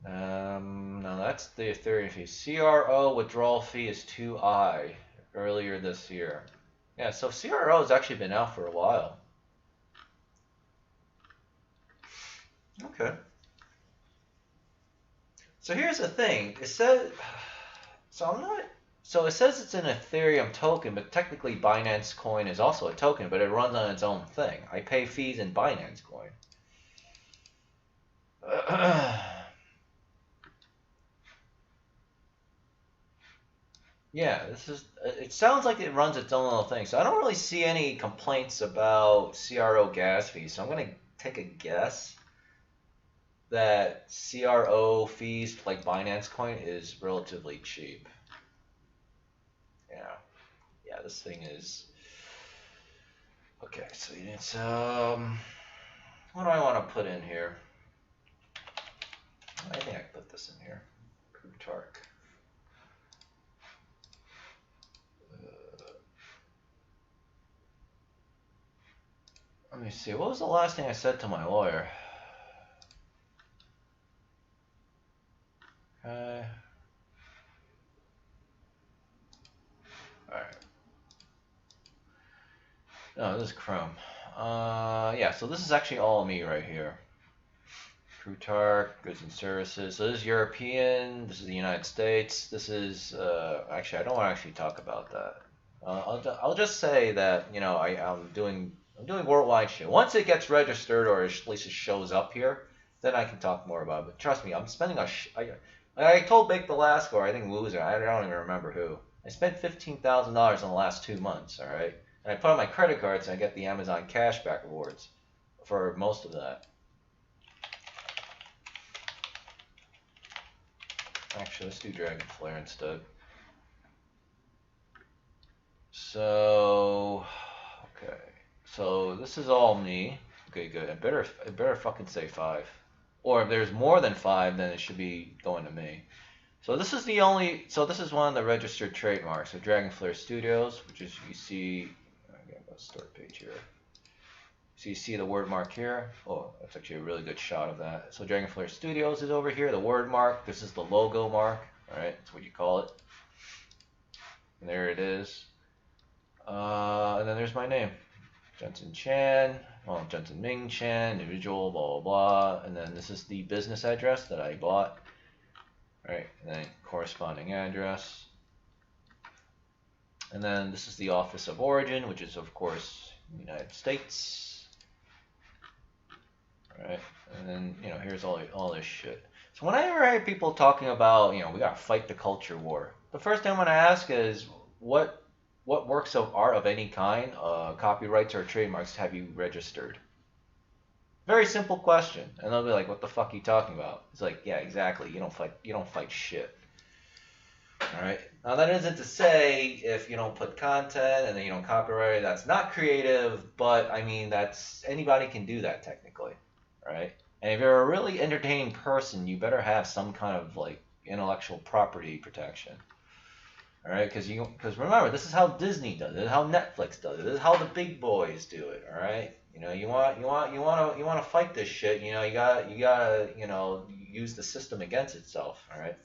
No, that's the Ethereum fee. CRO withdrawal fee is 2i earlier this year. Yeah, so CRO has actually been out for a while. Okay. So here's the thing. It says, so I'm not, so it says it's an Ethereum token, but technically Binance Coin is also a token, but it runs on its own thing. I pay fees in Binance Coin. Yeah, this is. It sounds like it runs its own little thing. So I don't really see any complaints about CRO gas fees. So I'm gonna take a guess that CRO fees like Binance Coin is relatively cheap. Yeah, yeah. This thing is. Okay, so it's What do I want to put in here? I think I can put this in here. Plutarch. Let me see. What was the last thing I said to my lawyer? Okay. All right. No, this is Chrome. Yeah. So this is actually all me right here. Plutarch, goods and services. So this is European. This is the United States. This is actually I don't want to actually talk about that. I'll just say that I'm doing worldwide shit. Once it gets registered or at least it shows up here, then I can talk more about it. But trust me, I'm spending I told Big the last or I think Loser. I don't even remember who. I spent $15,000 in the last 2 months. All right, and I put on my credit cards and I get the Amazon cashback rewards for most of that. Actually, let's do Dragon Flare instead. So, okay. So this is all me. Okay, good. It better fucking say 5. Or if there's more than 5, then it should be going to me. So this is this is one of the registered trademarks of Dragon Flare Studios, which is, you see, I got a start page here. So you see the word mark here. Oh, that's actually a really good shot of that. So Dragon Flare Studios is over here, the word mark. This is the logo mark, all right? That's what you call it. And there it is. And then there's my name, Jensen Chan. Well, Jensen Ming Chan, individual, blah, blah, blah. And then this is the business address that I bought. All right, and then corresponding address. And then this is the office of origin, which is, of course, the United States. Right, and then here's all this shit. So whenever I hear people talking about we gotta fight the culture war, the first thing I'm gonna ask is what works of art of any kind, copyrights or trademarks, have you registered? Very simple question, and they'll be like, "What the fuck are you talking about?" It's like, yeah, exactly. You don't fight shit. All right. Now that isn't to say if you don't put content and then you don't copyright it, that's not creative. But I mean, that's anybody can do that technically. Right? And if you're a really entertaining person, you better have some kind of like intellectual property protection. All right? Because remember, this is how Disney does it. This is how Netflix does it. This is how the big boys do it. All right? You want to fight this shit. You gotta use the system against itself. All right?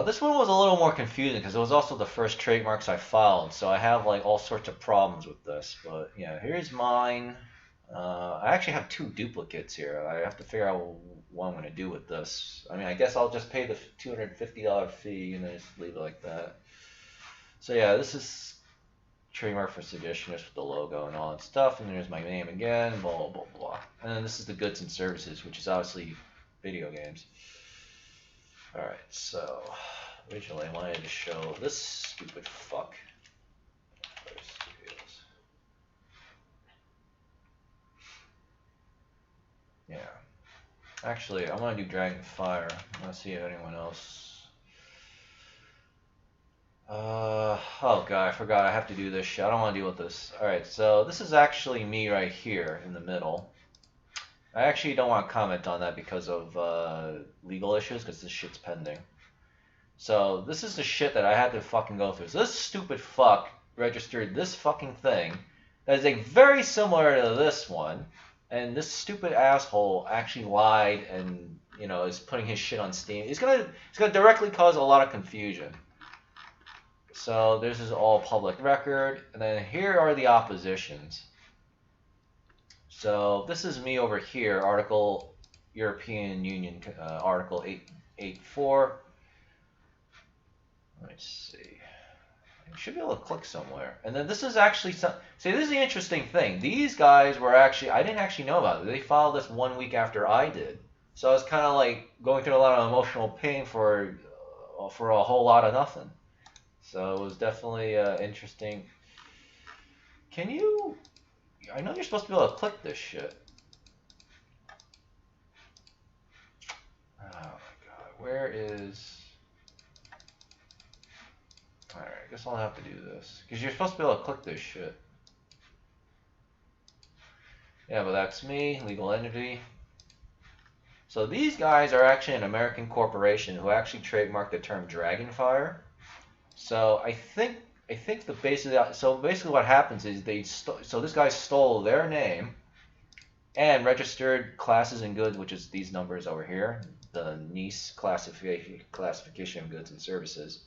This one was a little more confusing because it was also the first trademarks I filed, so I have like all sorts of problems with this. But yeah, here's mine. I actually have 2 duplicates here. I have to figure out what I'm going to do with this. I mean, I guess I'll just pay the $250 fee and then just leave it like that. So yeah, this is trademark for suggestionist with the logo and all that stuff. And there's my name again, blah, blah, blah. And then this is the goods and services, which is obviously video games. Alright, so originally I wanted to show this stupid fuck. Actually, I want to do Dragon Fire. I want to see if anyone else. Oh god, I forgot I have to do this shit. I don't want to deal with this. Alright, so this is actually me right here in the middle. I actually don't want to comment on that because of legal issues, because this shit's pending. So this is the shit that I had to fucking go through. So this stupid fuck registered this fucking thing that is very similar to this one, and this stupid asshole actually lied and, you know, is putting his shit on Steam. It's gonna directly cause a lot of confusion. So this is all public record, and then here are the oppositions. So this is me over here, Article European Union, Article 884. Let me see. I should be able to click somewhere. And then this is actually some. See, this is the interesting thing. These guys were actually, I didn't actually know about it. They filed this 1 week after I did. So I was kind of like going through a lot of emotional pain for a whole lot of nothing. So it was definitely interesting. Can you? I know you're supposed to be able to click this shit. Oh my god, where is? Alright, I guess I'll have to do this. Because you're supposed to be able to click this shit. Yeah, but that's me, legal entity. So these guys are actually an American corporation who actually trademarked the term Dragonfire. So I think the basically what happens is so this guy stole their name and registered classes and goods, which is these numbers over here, the NICE classification of goods and services.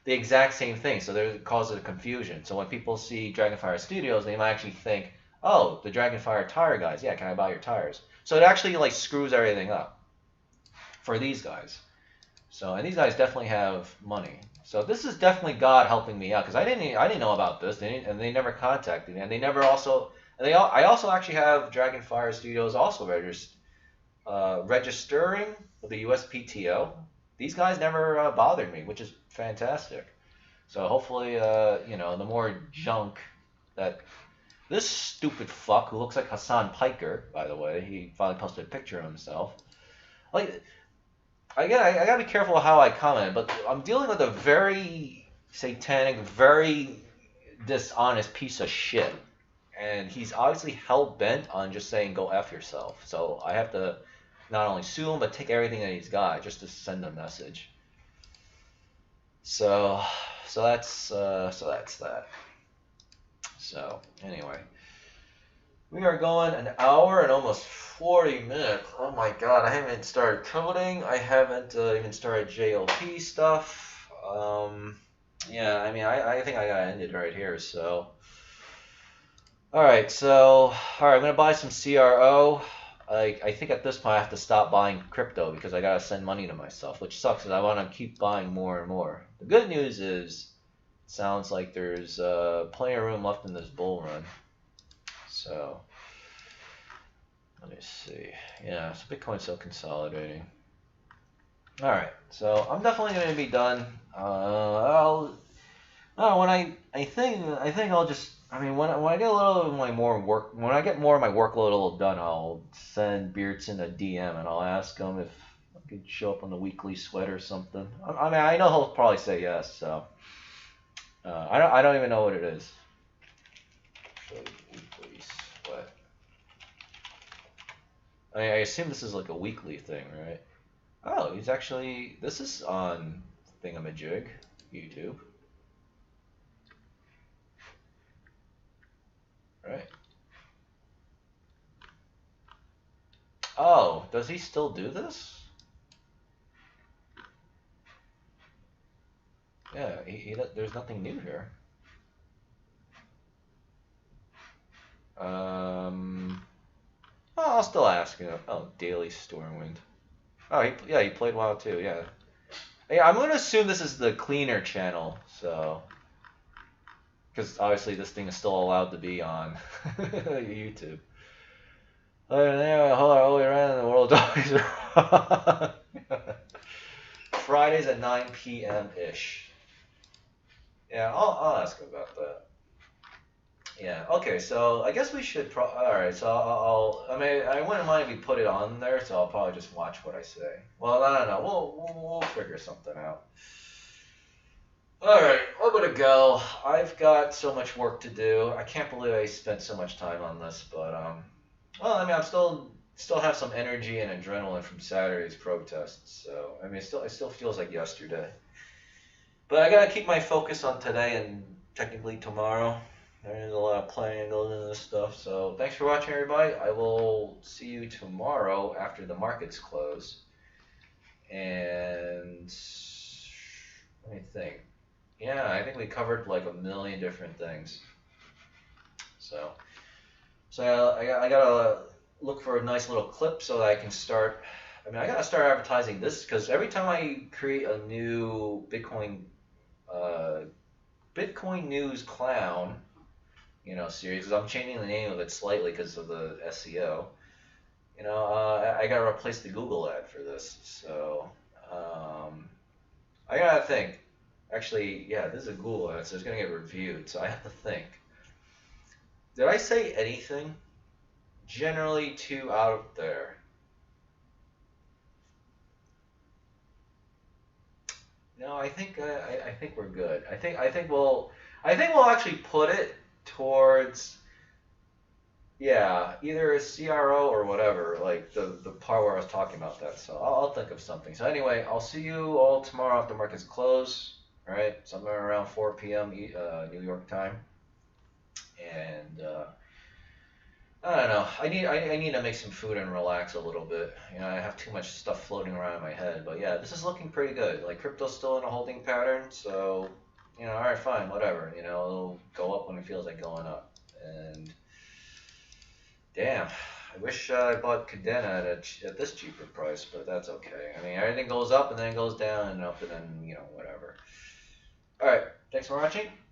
The exact same thing, so there causes a confusion. So when people see Dragonfire Studios, they might actually think, oh, the Dragonfire tire guys, yeah, can I buy your tires? So it actually like screws everything up for these guys. So, and these guys definitely have money. So this is definitely God helping me out, because I didn't know about this, and they never contacted me, and they never also, and I also actually have Dragonfire Studios also registering with the USPTO. These guys never bothered me, which is fantastic. So hopefully, you know, the more junk that this stupid fuck who looks like Hassan Piker, by the way, he finally posted a picture of himself. Like, I gotta be careful how I comment, but I'm dealing with a very satanic, very dishonest piece of shit, and he's obviously hell bent on just saying go F yourself. So I have to not only sue him, but take everything that he's got just to send a message. So that's that. So anyway, we are going an hour and almost 40 minutes. Oh my god, I haven't started coding. I haven't even started JLP stuff. Yeah, I mean, I think I gotta end it right here. So, alright, I'm gonna buy some CRO. I think at this point I have to stop buying crypto because I gotta send money to myself, which sucks because I want to keep buying more and more. The good news is, it sounds like there's plenty of room left in this bull run. So, let me see. Yeah, so Bitcoin's still consolidating. Alright, so I'm definitely going to be done. I think I'll just, I mean, when I get a little of my more work, when I get more of my workload a little done, I'll send Beardson a DM and I'll ask him if I could show up on the weekly sweat or something. I mean, I know he'll probably say yes, so I don't even know what it is. Weekly sweat. I assume this is like a weekly thing, right? Oh, he's actually, this is on Thingamajig, YouTube. Right. Oh, does he still do this? Yeah, there's nothing new here. Oh, I'll still ask him. Oh, Daily Stormwind. Oh, he played WoW too, yeah. Yeah, I'm going to assume this is the cleaner channel, so... Because obviously this thing is still allowed to be on YouTube. Anyway, hold on, all around in the world always wrong. Fridays at 9 p.m. ish. Yeah, I'll ask about that. Yeah. Okay. So I guess we should. All right. So I mean, I wouldn't mind if we put it on there. So I'll probably just watch what I say. Well, I don't know. We'll figure something out. All right. I'm gonna go. I've got so much work to do. I can't believe I spent so much time on this. But well, I mean, I'm still have some energy and adrenaline from Saturday's protests. So I mean, it still feels like yesterday. But I gotta keep my focus on today and technically tomorrow. There's a lot of planning that goes into this stuff. So thanks for watching, everybody. I will see you tomorrow after the markets close. And let me think. Yeah, I think we covered like a million different things. So, I gotta look for a nice little clip so that I can start. I mean, I gotta start advertising this because every time I create a new uh, Bitcoin News Clown, series, 'cause I'm changing the name of it slightly because of the SEO. I gotta replace the Google ad for this, so I gotta think. Actually, yeah, this is a Google ad, so it's gonna get reviewed, so I have to think. Did I say anything? Generally too out there. No, I think we're good. I think we'll actually put it towards, yeah, either a CRO or whatever, like the part where I was talking about that. So I'll think of something. So anyway, I'll see you all tomorrow after markets close. All right, somewhere around 4 p.m. New York time. And I don't know. I need to make some food and relax a little bit. I have too much stuff floating around in my head. But yeah, this is looking pretty good. Like crypto's still in a holding pattern, so all right, fine, whatever. It'll go up when it feels like going up. And damn, I wish I bought Cadena at this cheaper price, but that's okay. I mean, everything goes up and then it goes down and up and then whatever. All right, thanks for watching.